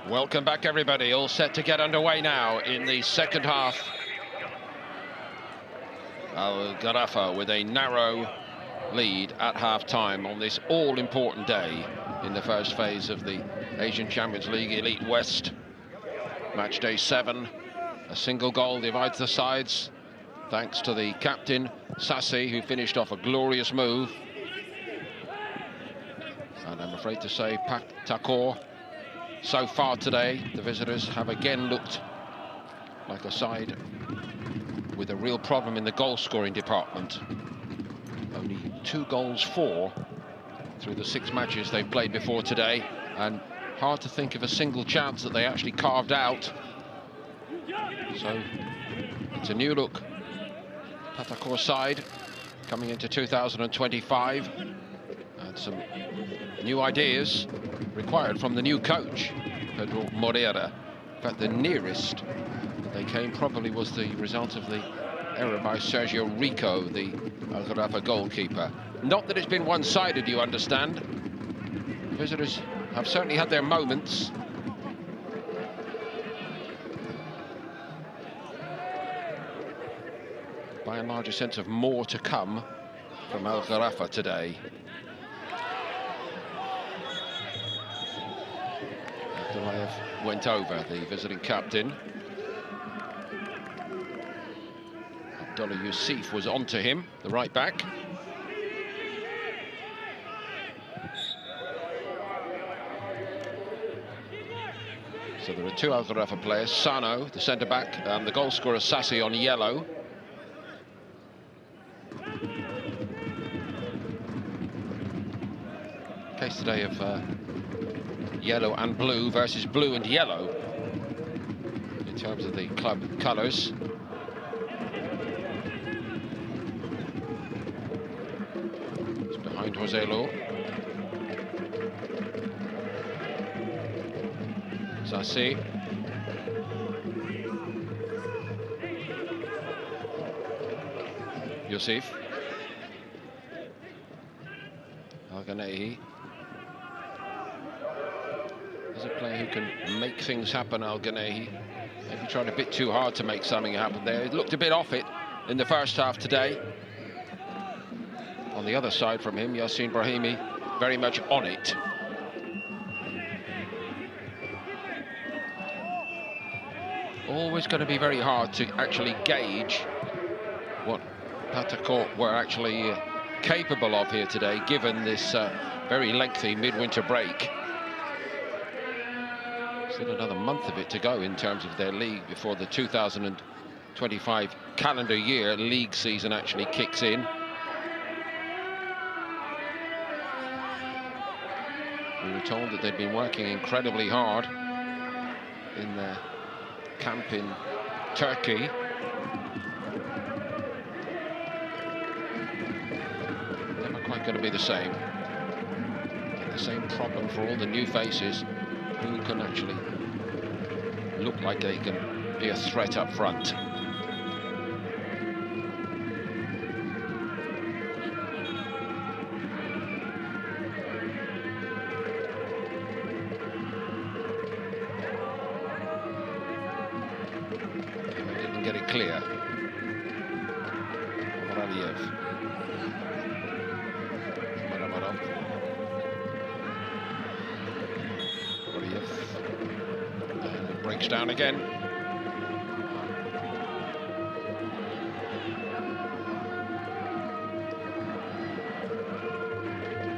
Welcome back, everybody. All set to get underway now in the second half. Gharafa with a narrow lead at half-time on this all-important day in the first phase of the Asian Champions League Elite West. Match day 7. A single goal divides the sides, thanks to the captain, Sassi, who finished off a glorious move. And I'm afraid to say, Pakhtakor, so far today, the visitors have again looked like a side with a real problem in the goal-scoring department. Only 2 goals for through the 6 matches they've played before today, and hard to think of a single chance that they actually carved out. So it's a new look Pakhtakor side coming into 2025, and some new ideas required from the new coach, Pedro Moreira. In fact, the nearest that they came probably was the result of the error by Sergio Rico, the Gharafa goalkeeper. Not that it's been one-sided, you understand. The visitors have certainly had their moments. By and large, a sense of more to come from Gharafa today. Abdullayev went over, the visiting captain. Abdullah Yusuf was onto him, the right back. So there are 2 Gharafa players, Sano, the centre-back, and the goal-scorer Sassi on yellow. Case today of yellow and blue versus blue and yellow in terms of the club colours. It's behind Joselu. Sassi. Yusuf. Al-Ghanaihi. He's a player who can make things happen, Al-Ghanaihi. Maybe tried a bit too hard to make something happen there. It looked a bit off it in the first half today. On the other side from him, Yassin Brahimi very much on it. Always going to be very hard to actually gauge what Pakhtakor were actually capable of here today, given this very lengthy midwinter break. Still another month of it to go in terms of their league before the 2025 calendar year league season actually kicks in. We were told that they'd been working incredibly hard in their camp in Turkey. Never quite going to be the same. The same problem for all the new faces who can actually look like they can be a threat up front. Didn't get it clear. Breaks down again.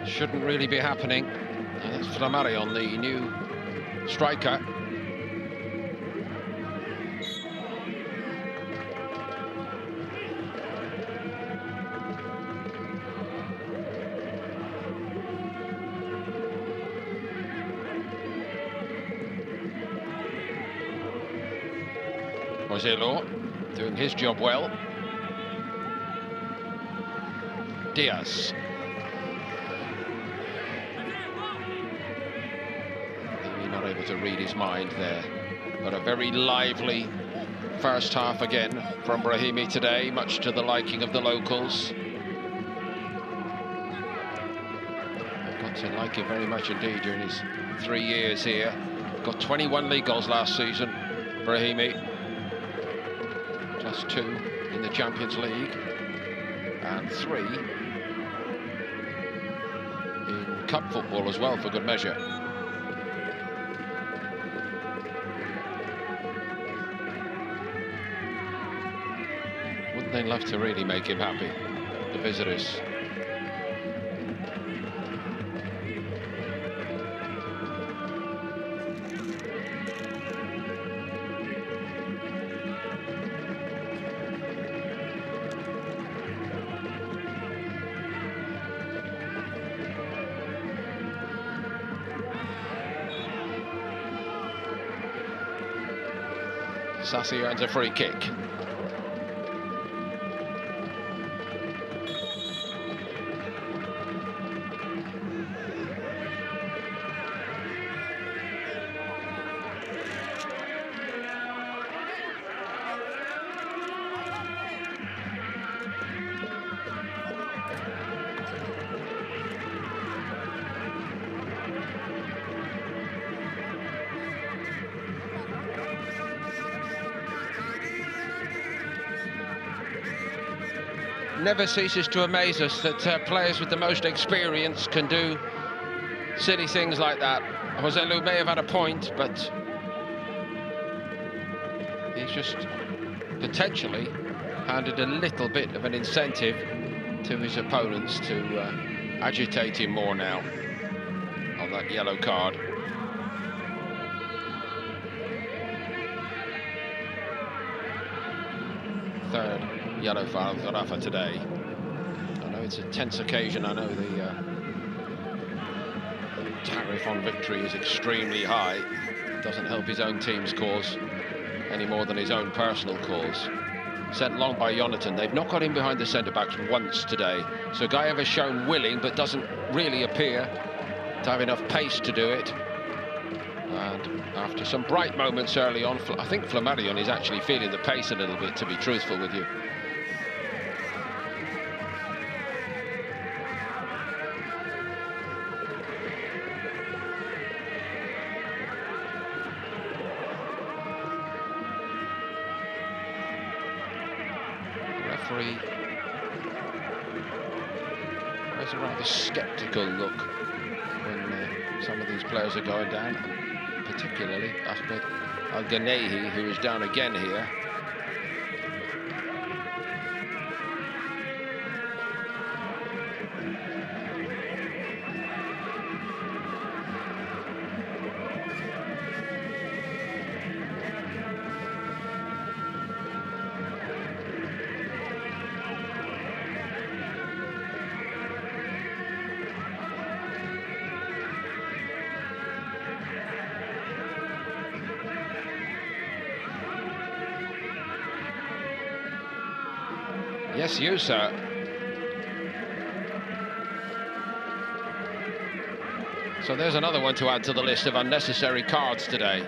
Shouldn't really be happening. And that's Flamarion, the new striker. Joselu doing his job well. Diaz. Maybe not able to read his mind there, but a very lively first half again from Brahimi today, much to the liking of the locals. I've got to like him very much indeed during his 3 years here. Got 21 league goals last season, Brahimi. Just 2 in the Champions League. And 3 in cup football as well, for good measure. Wouldn't they love to really make him happy, the visitors? Sassi earns a free kick. Never ceases to amaze us that players with the most experience can do silly things like that. Joselu may have had a point, but he's just potentially handed a little bit of an incentive to his opponents to agitate him more now on that yellow card. Third yellow for Gharafa today. I know it's a tense occasion. I know the tariff on victory is extremely high. It doesn't help his own team's cause any more than his own personal cause. Sent long by Jonathan. They've not got him behind the centre-backs once today. So Gaev has shown willing, but doesn't really appear to have enough pace to do it. And after some bright moments early on, I think Flammarion is actually feeling the pace a little bit, to be truthful with you. The referee has a rather sceptical look when some of these players are going down, particularly Ahmed Al-Ghanehi, who is down again here. Yes, you, sir. So there's another one to add to the list of unnecessary cards today.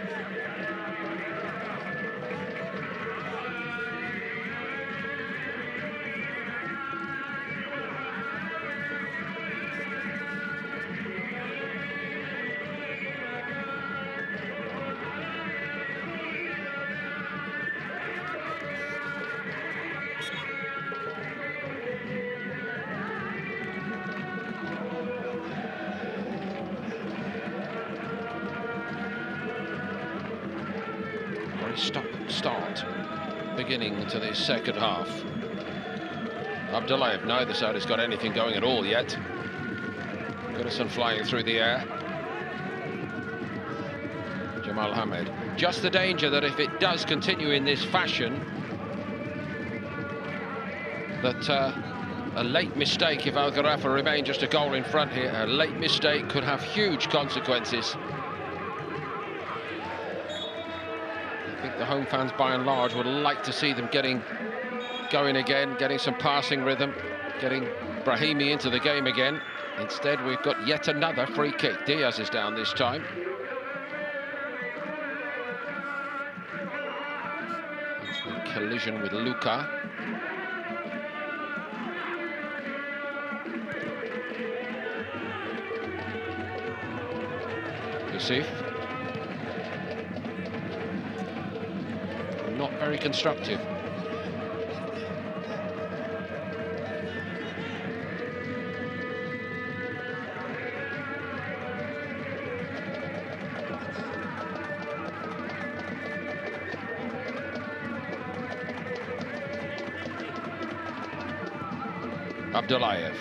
Start beginning to the second half. Abdullayev, neither side has got anything going at all yet. Goodison flying through the air. Jamal Hamed. Just the danger that if it does continue in this fashion, that a late mistake, if Al Gharafa remain just a goal in front here, a late mistake could have huge consequences. I think the home fans, by and large, would like to see them getting going again, getting some passing rhythm, getting Brahimi into the game again. Instead, we've got yet another free kick. Diaz is down this time. It's a collision with Luka. Yusuf. very constructive. Abdullayev.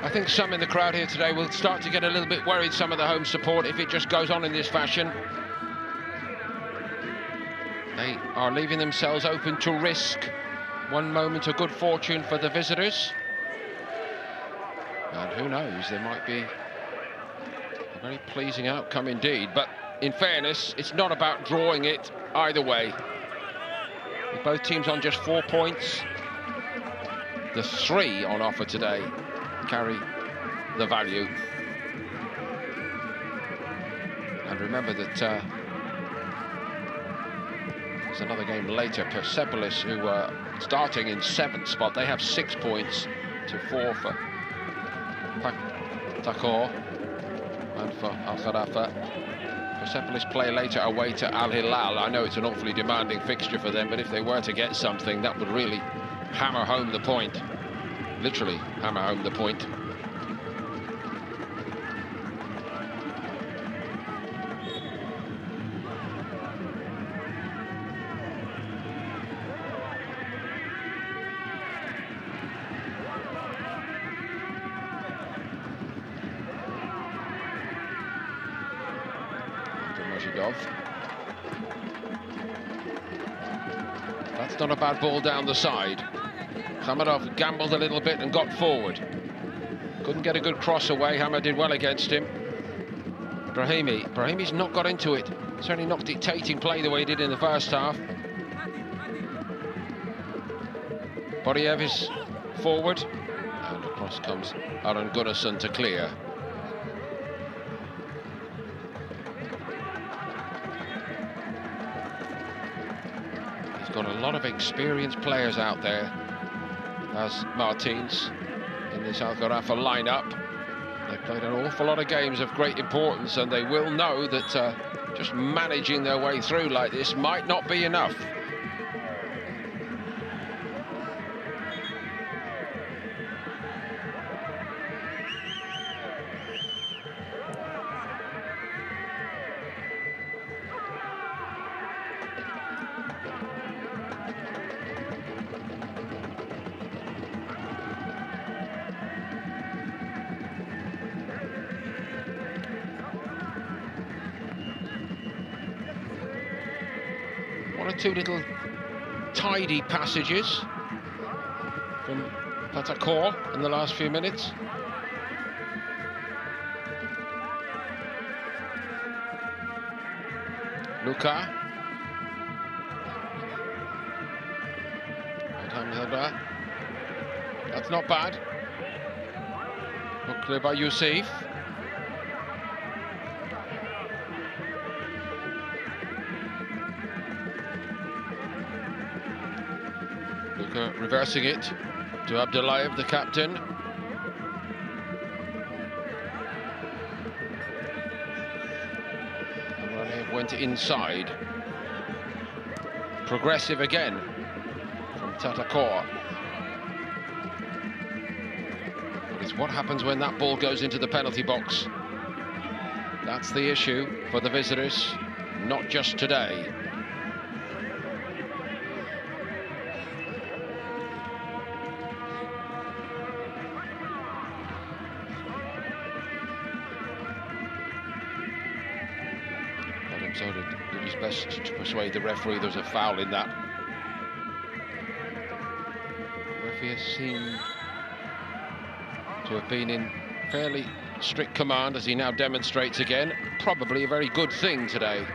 I think some in the crowd here today will start to get a little bit worried, some of the home support, if it just goes on in this fashion. They are leaving themselves open to risk. One moment of good fortune for the visitors. And who knows, there might be a very pleasing outcome indeed. But in fairness, it's not about drawing it either way. With both teams on just 4 points, the 3 on offer today carry the value. And remember that there's another game later. Persepolis, who are starting in 7th spot, they have 6 points to 4 for Pakhtakor and for Gharafa. Persepolis play later away to Al Hilal. I know it's an awfully demanding fixture for them, but if they were to get something, that would really hammer home the point. Literally hammer home the point. That's not a bad ball down the side. Khamadov gambled a little bit and got forward. Couldn't get a good cross away. Hammer did well against him. Brahimi's not got into it. Certainly not dictating play the way he did in the first half. Boriev is forward. And across comes Aron Gunnarsson to clear. He's got a lot of experienced players out there, as Martins, in this Al Gharafa lineup. They've played an awful lot of games of great importance, and they will know that just managing their way through like this might not be enough. One or two little tidy passages from Pakhtakor in the last few minutes. Luka. That's not bad. Not clear by Yusuf. Luka reversing it to Abdullayev, the captain. Abdullayev went inside. Progressive again from Pakhtakor. But it's what happens when that ball goes into the penalty box. That's the issue for the visitors, not just today. So did his best to persuade the referee there was a foul in that. The referee seemed to have been in fairly strict command, as he now demonstrates again. Probably a very good thing today.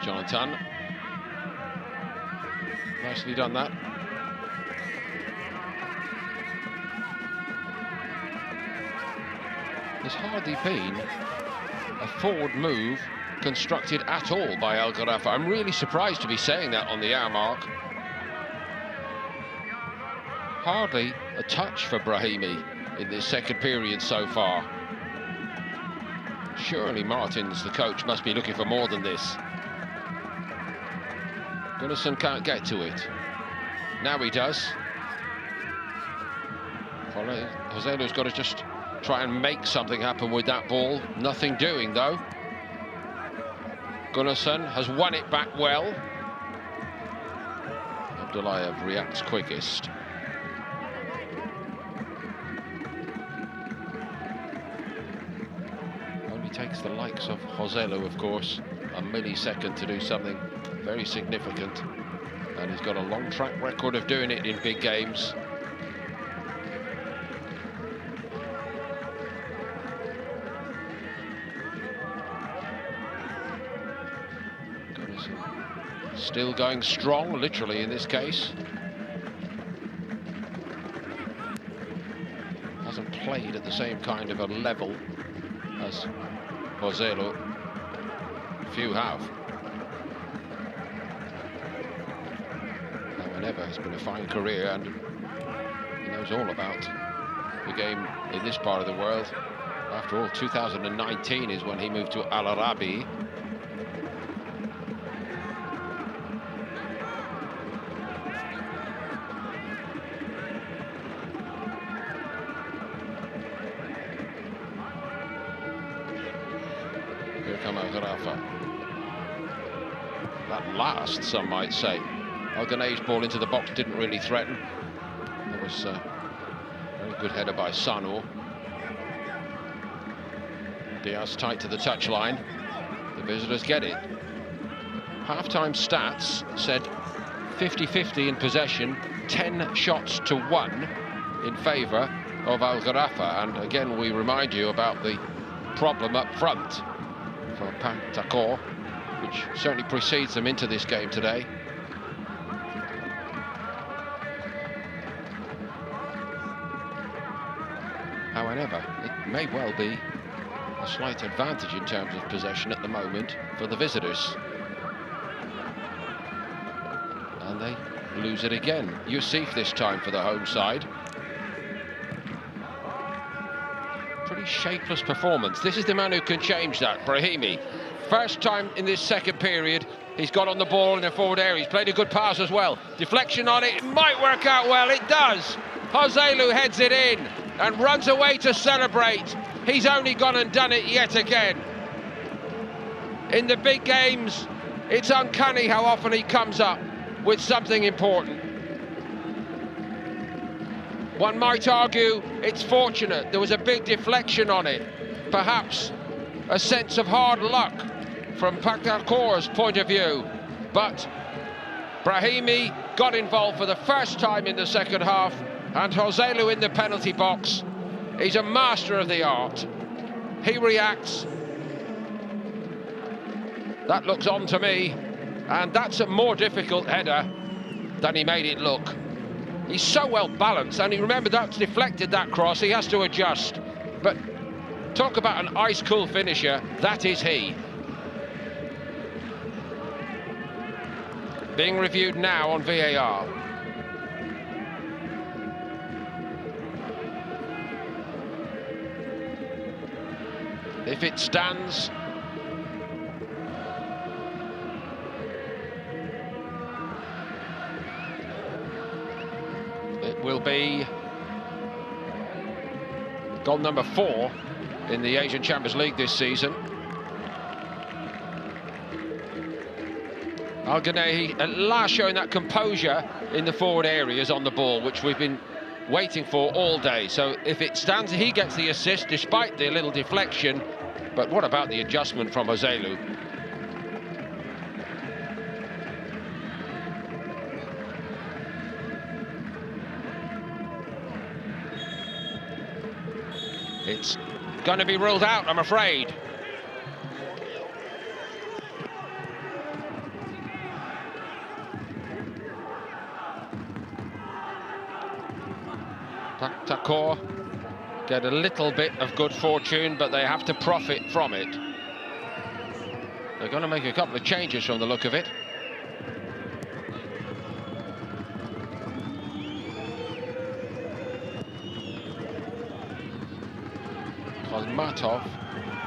Jonathan. Nicely done that. There's hardly been a forward move constructed at all by Al Gharafa. I'm really surprised to be saying that on the hour mark. Hardly a touch for Brahimi in this second period so far. Surely Martins, the coach, must be looking for more than this. Gunnarsson can't get to it. Now he does. Joselu's got to just try and make something happen with that ball. Nothing doing, though. Gunnarsson has won it back well. Abdullayev reacts quickest. Only takes the likes of Joselu, of course, a millisecond to do something very significant. And he's got a long track record of doing it in big games. Still going strong, literally, in this case. Hasn't played at the same kind of a level as Joselu. Few have. However, it's been a fine career, and he knows all about the game in this part of the world. After all, 2019 is when he moved to Al Arabi. Gharafa. That last, some might say. Alganay's ball into the box didn't really threaten. That was a very good header by Sanur. Diaz tight to the touchline. The visitors get it. Half-time stats said 50-50 in possession, 10 shots to 1 in favour of Al Gharafa. And again, we remind you about the problem up front for Pakhtakor, which certainly precedes them into this game today. However, it may well be a slight advantage in terms of possession at the moment for the visitors. And they lose it again. Yusuf this time for the home side. Pretty shapeless performance. This is the man who can change that, Brahimi. First time in this second period, he's got on the ball in the forward area. He's played a good pass as well. Deflection on it, it might work out well, it does. Joselu heads it in and runs away to celebrate. He's only gone and done it yet again. In the big games, it's uncanny how often he comes up with something important. One might argue it's fortunate there was a big deflection on it. Perhaps a sense of hard luck from Pakhtakor's point of view. But Brahimi got involved for the first time in the second half, and Joselu in the penalty box. He's a master of the art. He reacts. That looks on to me, and that's a more difficult header than he made it look. He's so well balanced, and he remembered that's deflected, that cross. He has to adjust. But talk about an ice-cool finisher, that is he. Being reviewed now on VAR. If it stands, it will be goal number 4 in the Asian Champions League this season. Al-Ghanaihi at last showing that composure in the forward areas on the ball, which we've been waiting for all day. So if it stands, he gets the assist despite the little deflection. But what about the adjustment from Joselu? It's going to be ruled out, I'm afraid. Pakhtakor get a little bit of good fortune, but they have to profit from it. They're going to make a couple of changes from the look of it. Kozmatov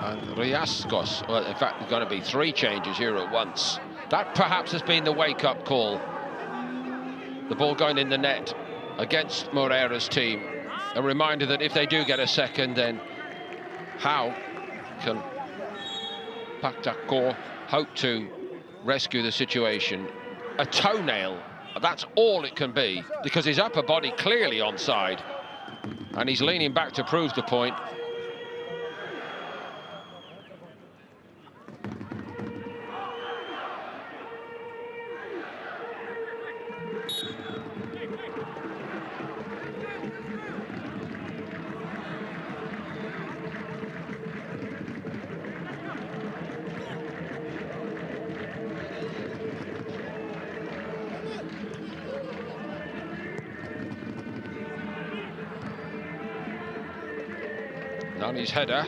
and Riaskos. Well, in fact, there's going to be 3 changes here at once. That perhaps has been the wake-up call. The ball going in the net against Moreira's team. A reminder that if they do get a second, then how can Pakhtakor hope to rescue the situation? A toenail, that's all it can be, because his upper body clearly onside, and he's leaning back to prove the point. Nani's header.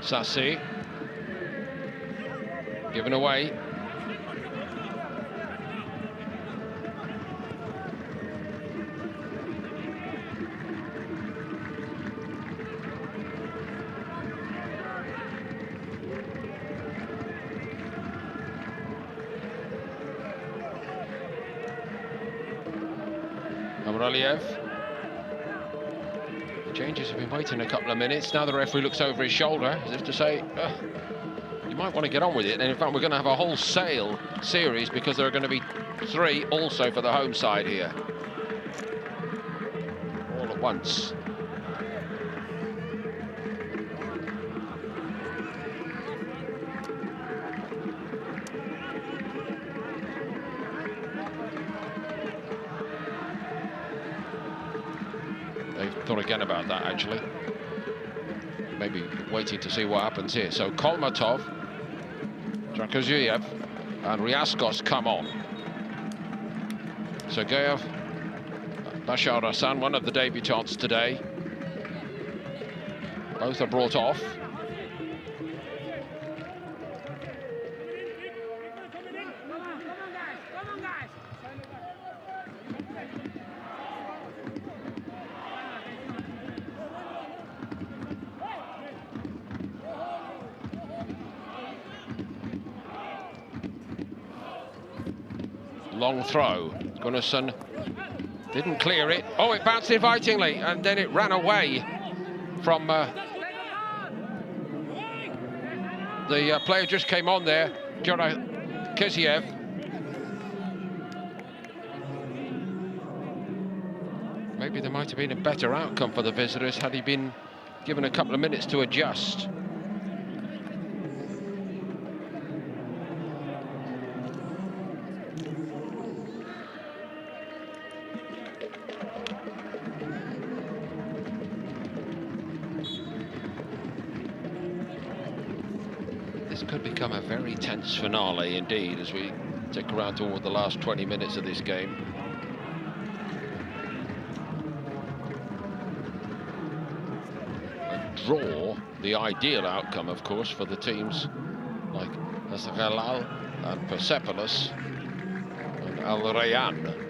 Sassi. Given away. Amraliev. The changes have been waiting a couple of minutes. Now the referee looks over his shoulder as if to say, you might want to get on with it. And in fact, we're going to have a wholesale series because there are going to be 3 also for the home side here. All at once. Thought again about that, actually. Maybe waiting to see what happens here. So Kolmatov, Drakaziev and Riaskos come on. Sergeyev, Bashar Hassan, one of the debutants today. Both are brought off. Long throw. Gunnarsson didn't clear it. Oh, it bounced invitingly, and then it ran away from the player just came on there, Drakaziev. Maybe there might have been a better outcome for the visitors had he been given a couple of minutes to adjust. Could become a very tense finale indeed as we tick around toward the last 20 minutes of this game. A draw, the ideal outcome, of course, for the teams like Nasralal and Persepolis and Al Rayyan.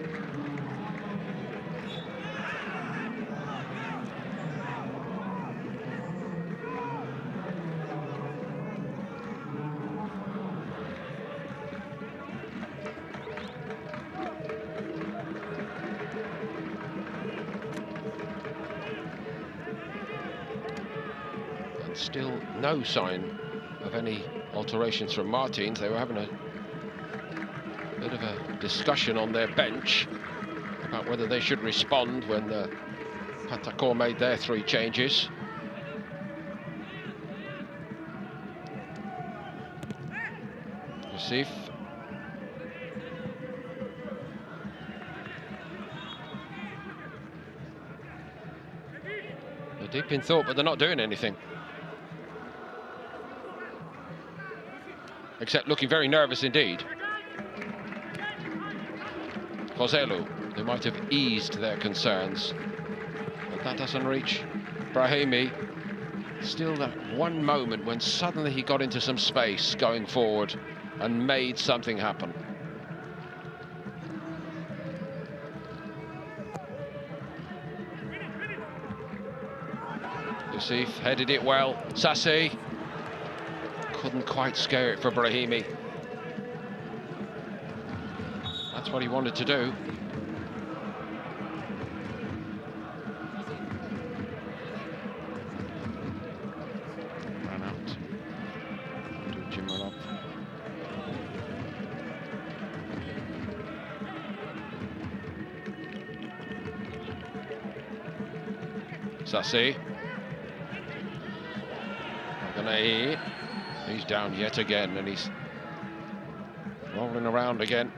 Still no sign of any alterations from Martins. They were having a bit of a discussion on their bench about whether they should respond when Pakhtakor made their 3 changes. Yusuf. They're deep in thought, but they're not doing anything. except looking very nervous indeed. Joselu, they might have eased their concerns, but that doesn't reach Brahimi. Still that one moment when suddenly he got into some space going forward and made something happen. Yusuf headed it well. Sassi couldn't quite scare it for Brahimi. That's what he wanted to do. Ran out to Jimirov. Sassi. He's down yet again, and he's rolling around again.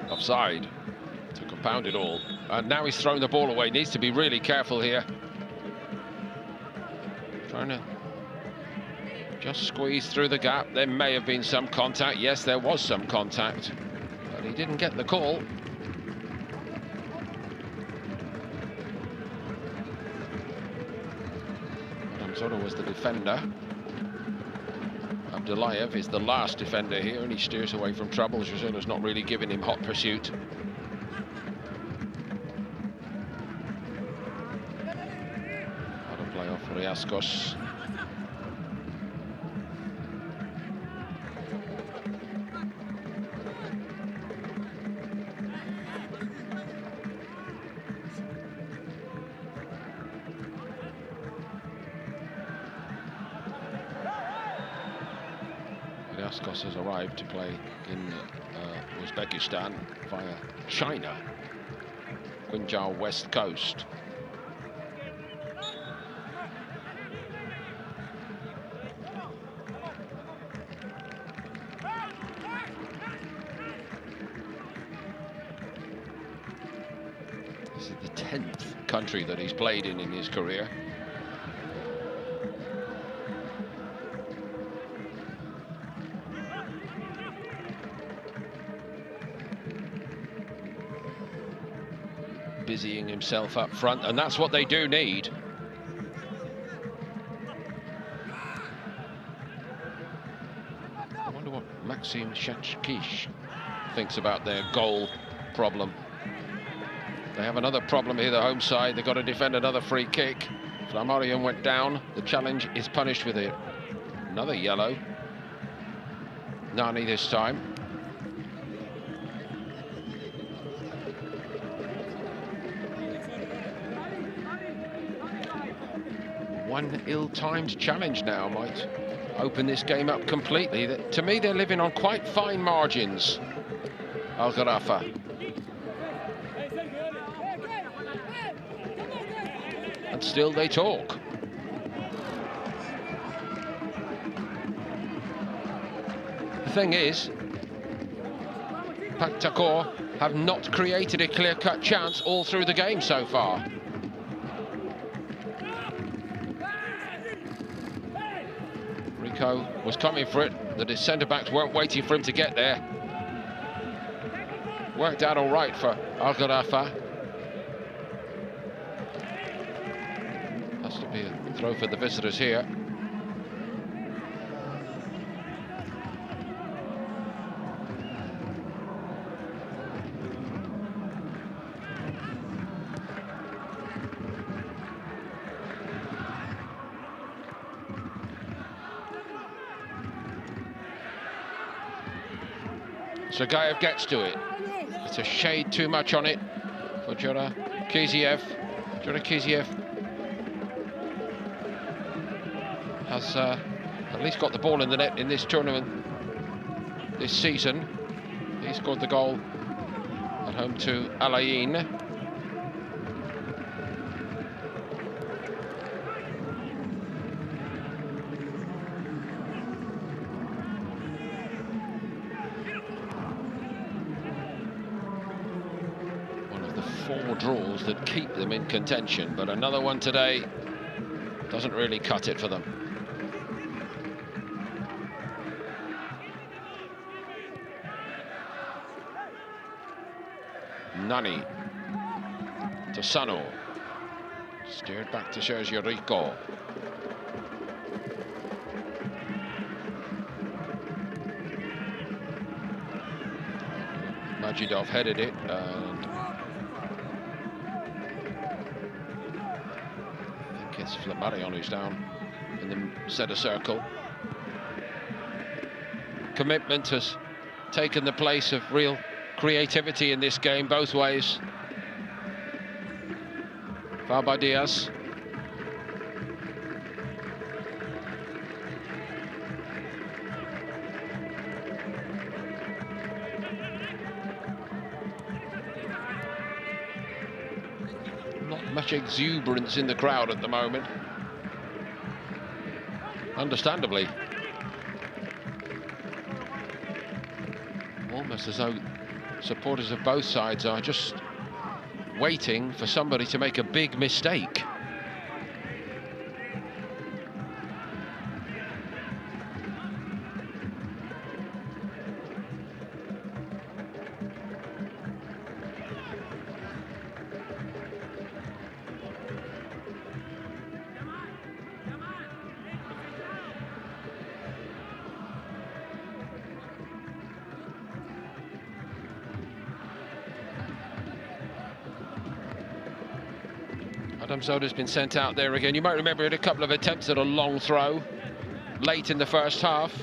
Offside to compound it all, and now he's thrown the ball away. Needs to be really careful here. Trying to just squeeze through the gap. There may have been some contact. Yes, there was some contact, but he didn't get the call. Ramzoro was the defender. Abdullayev is the last defender here, and he steers away from trouble. Joselu's not really giving him hot pursuit. Out of play off Riascos. Riascos has arrived to play in Uzbekistan via China, Qinzhou West Coast. This is the 10th country that he's played in his career. Busying himself up front, and that's what they do need. I wonder what Maxim Shachkish thinks about their goal problem. They have another problem here, the home side. They've got to defend another free kick. Flammarion went down. The challenge is punished with it. Another yellow. Nani this time. One ill-timed challenge now might open this game up completely. To me, they're living on quite fine margins, Al Gharafa. And still they talk. The thing is, Pakhtakor have not created a clear-cut chance all through the game so far. Was coming for it. The centre-backs weren't waiting for him to get there. Worked out all right for Al Gharafa. Has to be a throw for the visitors here. Sergeyev gets to it. It's a shade too much on it for Gharafa. Gharafa has at least got the ball in the net in this tournament this season. He scored the goal at home to Al Ain. draws that keep them in contention, but another one today doesn't really cut it for them. Nani to Sano, steered back to Sergio Rico. Majidov headed it, and I think it's Flammarion who's down in the centre circle. Commitment has taken the place of real creativity in this game, both ways. Foul by Diaz. Not much exuberance in the crowd at the moment. Understandably. Almost as though supporters of both sides are just waiting for somebody to make a big mistake. Adam Zoda's been sent out there again. You might remember he had a couple of attempts at a long throw late in the first half.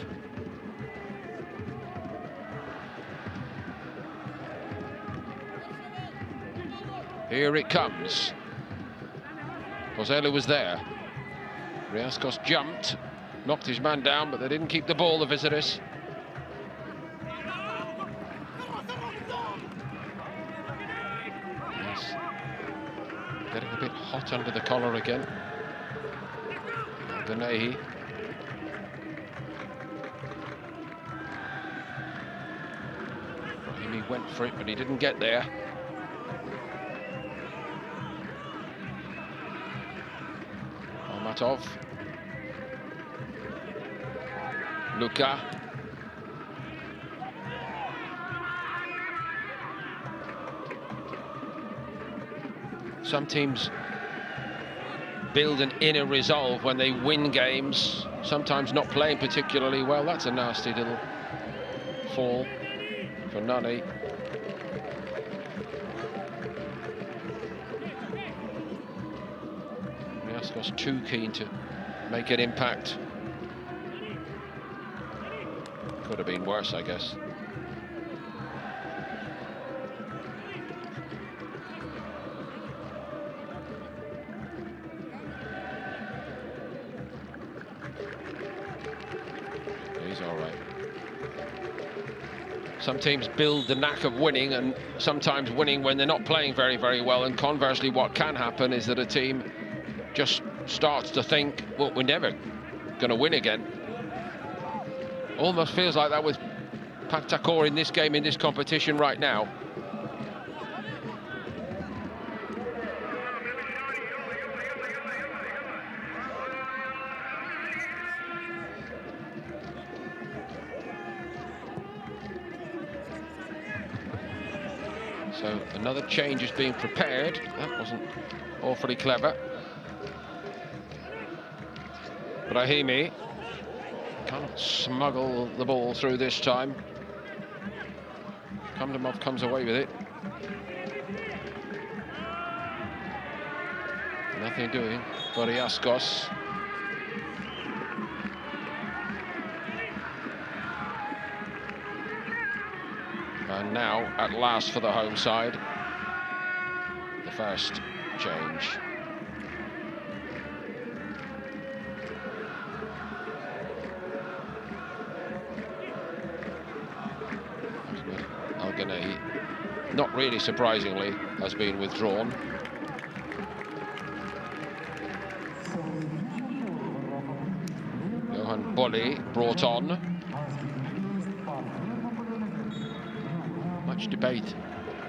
Here it comes. Joselu was there. Riascos jumped, knocked his man down, but they didn't keep the ball, the visitors. Getting a bit hot under the collar again. Ganahi. He went for it, but he didn't get there. Almatov. Luka. Some teams build an inner resolve when they win games, sometimes not playing particularly well. That's a nasty little fall for Nani. Riascos too keen to make an impact. Could have been worse, I guess. All right. Some teams build the knack of winning, and sometimes winning when they're not playing very, very well. And conversely, what can happen is that a team just starts to think, well, we're never going to win again. Almost feels like that with Pakhtakor in this game, in this competition right now. So another change is being prepared. That wasn't awfully clever. Brahimi can't smuggle the ball through this time. Kamdamov comes away with it. Nothing doing for Riascos. And now, at last, for the home side, the first change. Al-Ghanai, not really surprisingly, has been withdrawn. Johan Bolli brought on. Much debate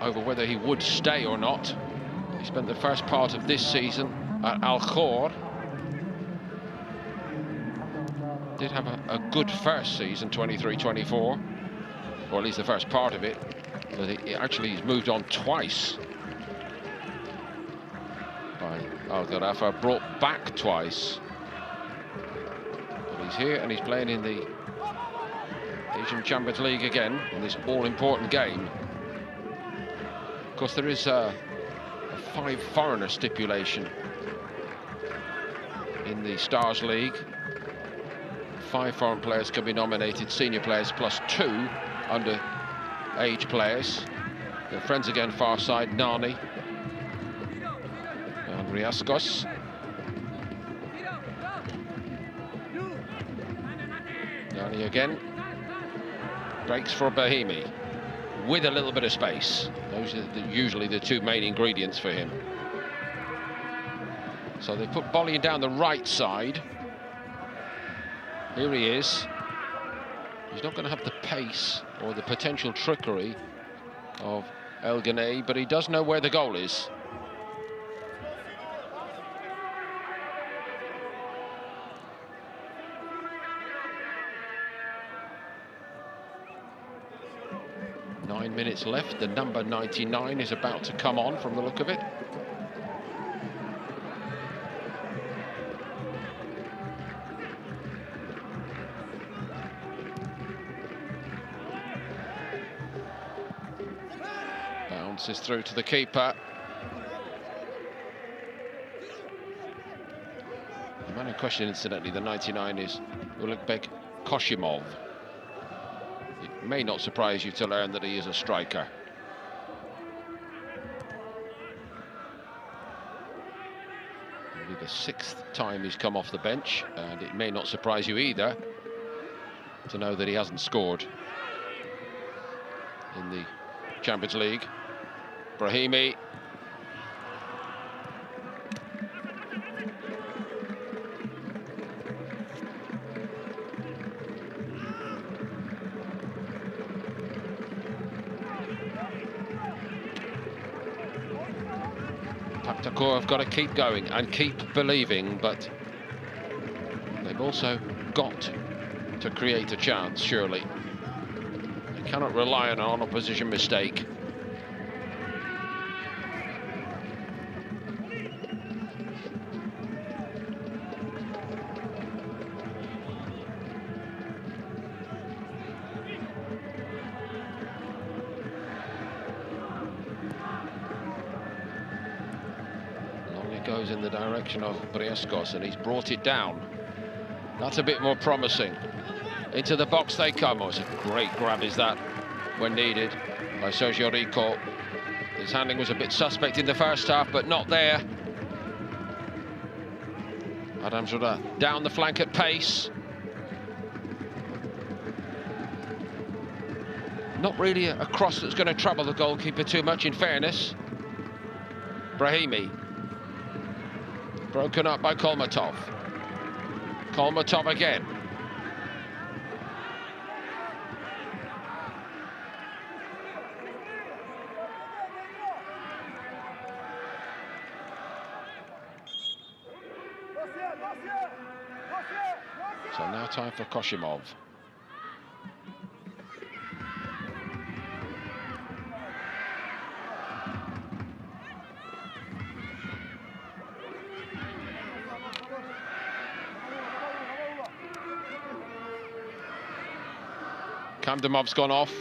over whether he would stay or not. He spent the first part of this season at Al Khor. Did have a good first season, 23-24, or at least the first part of it. But he's moved on twice by Al Gharafa, brought back twice. But he's here and he's playing in the Asian Champions League again in this all-important game. Of course, there is a 5 foreigner stipulation in the Stars League. 5 foreign players can be nominated, senior players plus 2 under-age players. Their friends again, far side, Nani and Riascos. Nani again. Breaks for Brahimi with a little bit of space. Those are usually the 2 main ingredients for him. So they put Bolly down the right side. Here he is. He's not going to have the pace or the potential trickery of El Ghanei, but he does know where the goal is. Nine minutes left. The number 99 is about to come on from the look of it. Bounces through to the keeper. The man in question, incidentally, the 99, is Ulukbek Koshimov. It may not surprise you to learn that he is a striker. It'll be the 6th time he's come off the bench, and it may not surprise you either to know that he hasn't scored in the Champions League. Brahimi. Pakhtakor have got to keep going and keep believing, but they've also got to create a chance, surely. They cannot rely on an opposition mistake. Goes in the direction of Briascos, and he's brought it down. That's a bit more promising. Into the box they come. Oh, it's a great grab, is that, when needed, by Sergio Rico. His handling was a bit suspect in the first half, but not there. Adam Zura down the flank at pace. Not really a cross that's going to trouble the goalkeeper too much, in fairness. Brahimi. Broken up by Kolmatov. Kolmatov again. So now time for Koshimov. Kamdamov's gone off.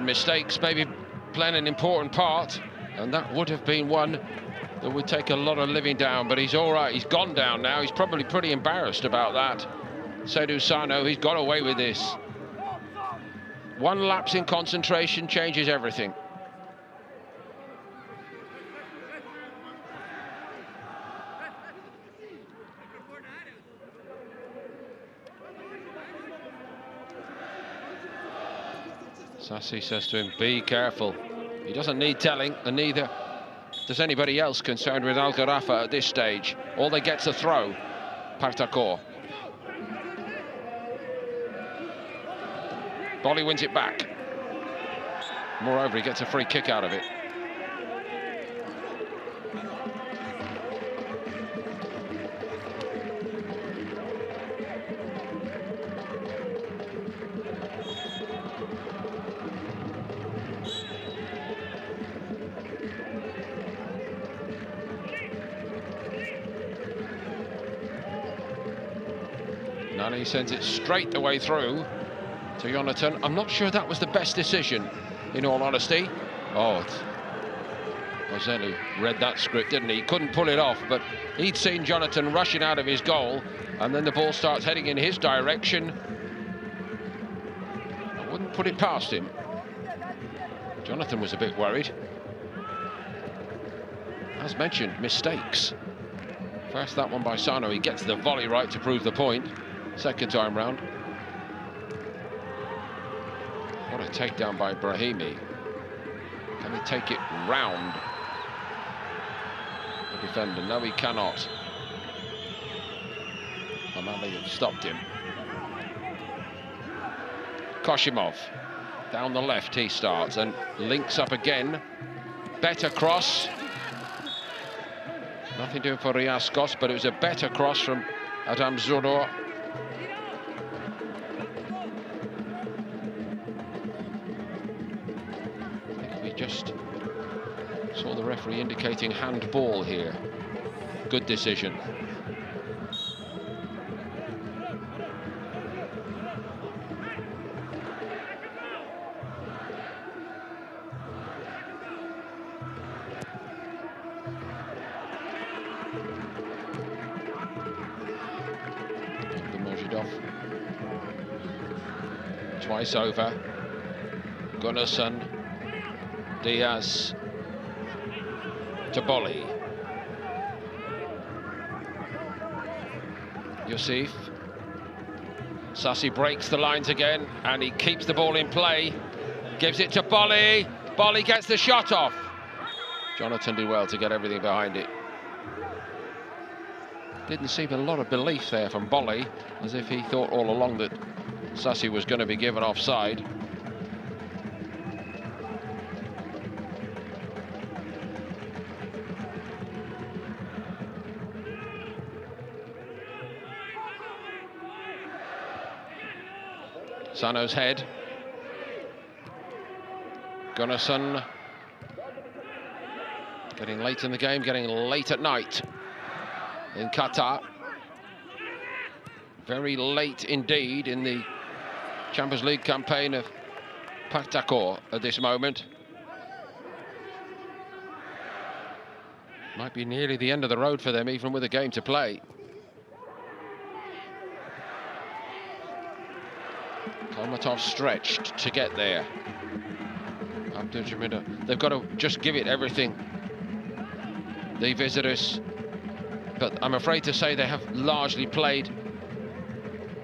Mistakes maybe playing an important part, and that would have been one that would take a lot of living down, but he's all right. He's gone down now. He's probably pretty embarrassed about that. Seydou Sano, he's got away with this. One lapse in concentration changes everything. Sassi says to him, be careful. He doesn't need telling, and neither does anybody else concerned with Gharafa at this stage. All they get's a throw. Pakhtakor. Bolly wins it back. Moreover, he gets a free kick out of it. Nani sends it straight the way through to Jonathan. I'm not sure that was the best decision, in all honesty. Oh, Bozelli read that script, didn't he? Couldn't pull it off, but he'd seen Jonathan rushing out of his goal, and then the ball starts heading in his direction. I wouldn't put it past him. Jonathan was a bit worried. As mentioned, mistakes. First that one by Sano, he gets the volley right to prove the point. Second time round. What a takedown by Brahimi. Can he take it round the defender? No, he cannot. Amali have stopped him. Koshimov down the left he starts and links up again. Better cross. Nothing doing for Riascos, but it was a better cross from Adam Zodor. Just saw the referee indicating handball here. Good decision. Twice over. Gunnarsson. Diaz to Bolly. Yusuf. Sassi breaks the lines again, and he keeps the ball in play. Gives it to Bolly. Bolly gets the shot off. Jonathan did well to get everything behind it. Didn't seem a lot of belief there from Bolly, as if he thought all along that Sassi was going to be given offside. Sano's head. Gunnarsson. Getting late in the game, getting late at night in Qatar. Very late indeed in the Champions League campaign of Pakhtakor at this moment. Might be nearly the end of the road for them, even with a game to play. Kolmatov stretched to get there. Abdul-Jamida, they've got to just give it everything, the visitors. But I'm afraid to say they have largely played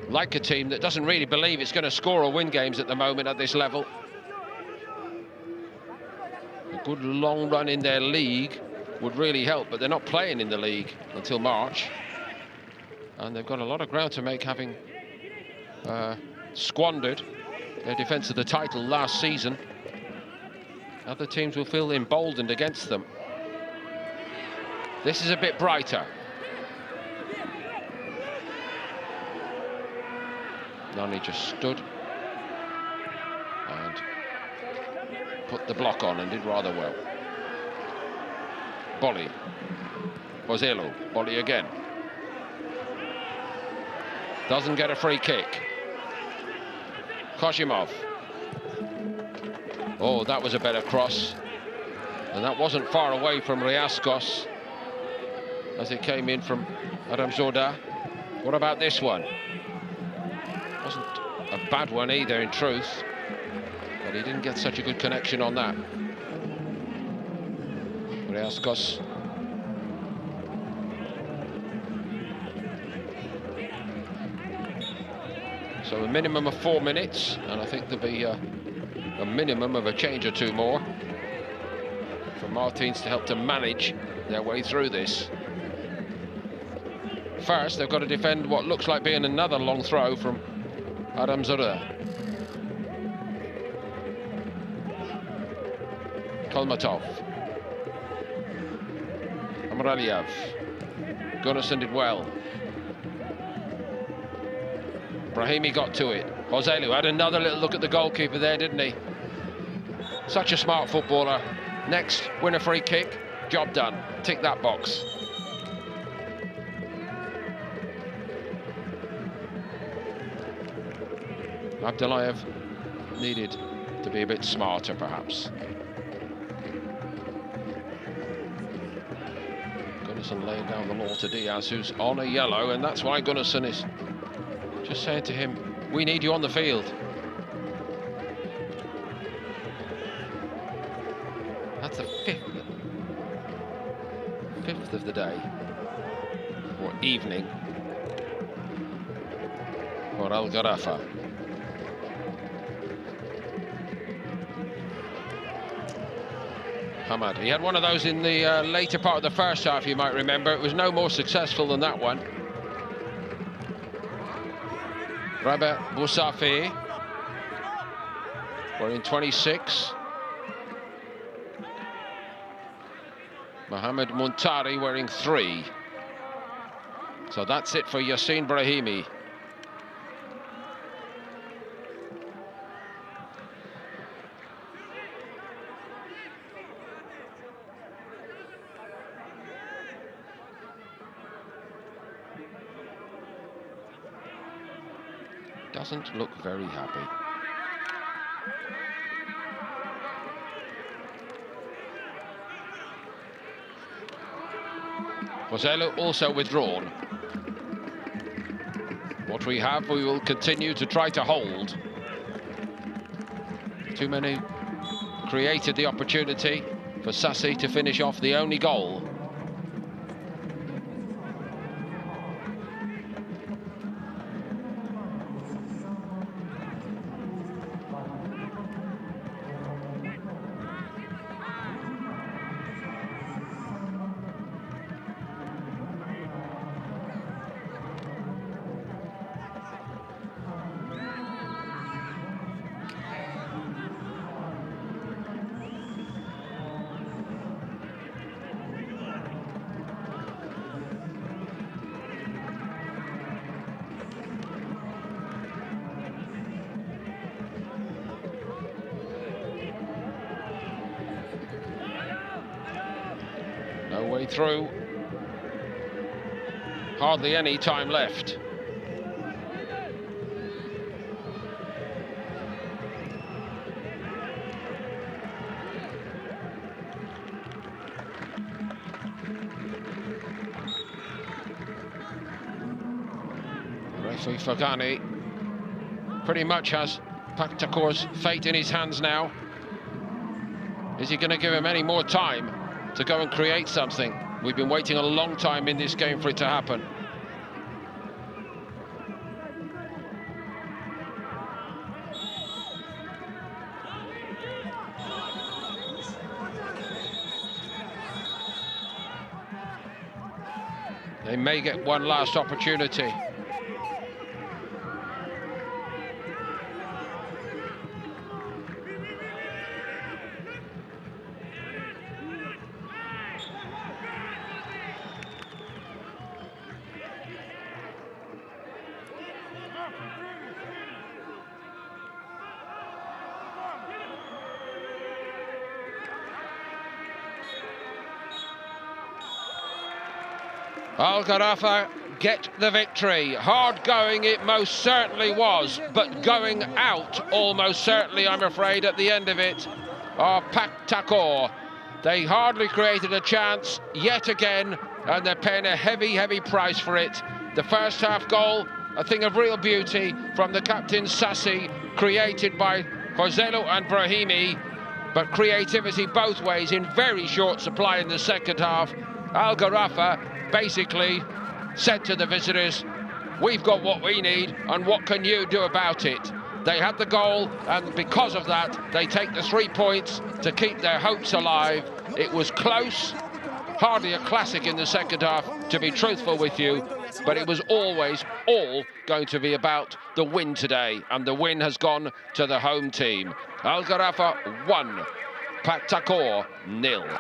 like a team that doesn't really believe it's going to score or win games at the moment at this level. A good long run in their league would really help, but they're not playing in the league until March. And they've got a lot of ground to make, having squandered their defence of the title last season. Other teams will feel emboldened against them. This is a bit brighter. Nani just stood and put the block on and did rather well. Bolly. Bozelli. Bolly again. Doesn't get a free kick. Koshimov. Oh, that was a better cross. And that wasn't far away from Riascos as it came in from Adam Zoda. What about this one? Wasn't a bad one either, in truth. But he didn't get such a good connection on that. Breascos. So a minimum of 4 minutes, and I think there'll be a minimum of a change or two more for Martins to help to manage their way through this. First, they've got to defend what looks like being another long throw from Adam Zura. Kolmatov. Amraliev. Gunnarsson did well. Brahimi got to it. Joselu had another little look at the goalkeeper there, didn't he? Such a smart footballer. Next, win a free kick. Job done. Tick that box. Abdullayev needed to be a bit smarter, perhaps. Gunnarsson laying down the law to Diaz, who's on a yellow, and that's why Gunnarsson is just saying to him, we need you on the field. That's the fifth of the day, or evening, for Al Gharafa. Hamad, he had one of those in the later part of the first half, you might remember. It was no more successful than that one. Rabah Boussafi, wearing 26. Mohamed Muntari wearing 3. So that's it for Yassine Brahimi. Doesn't look very happy. Joselu also withdrawn. What we have, we will continue to try to hold. Too many created the opportunity for Sassi to finish off the only goal. No way through. Hardly any time left. Referee Fagani pretty much has Pakhtakor's fate in his hands now. Is he going to give him any more time to go and create something? We've been waiting a long time in this game for it to happen. They may get one last opportunity. Al Gharafa get the victory. Hard going it most certainly was, but going out almost certainly, I'm afraid, at the end of it, are Pakhtakor. They hardly created a chance yet again, and they're paying a heavy, heavy price for it. The first half goal, a thing of real beauty from the captain Sassi, created by Joselu and Brahimi, but creativity both ways in very short supply in the second half. Al Gharafa basically said to the visitors, we've got what we need, and what can you do about it? They had the goal, and because of that, they take the 3 points to keep their hopes alive. It was close, hardly a classic in the second half, to be truthful with you, but it was always all going to be about the win today, and the win has gone to the home team. Al Gharafa 1, Pakhtakor 0.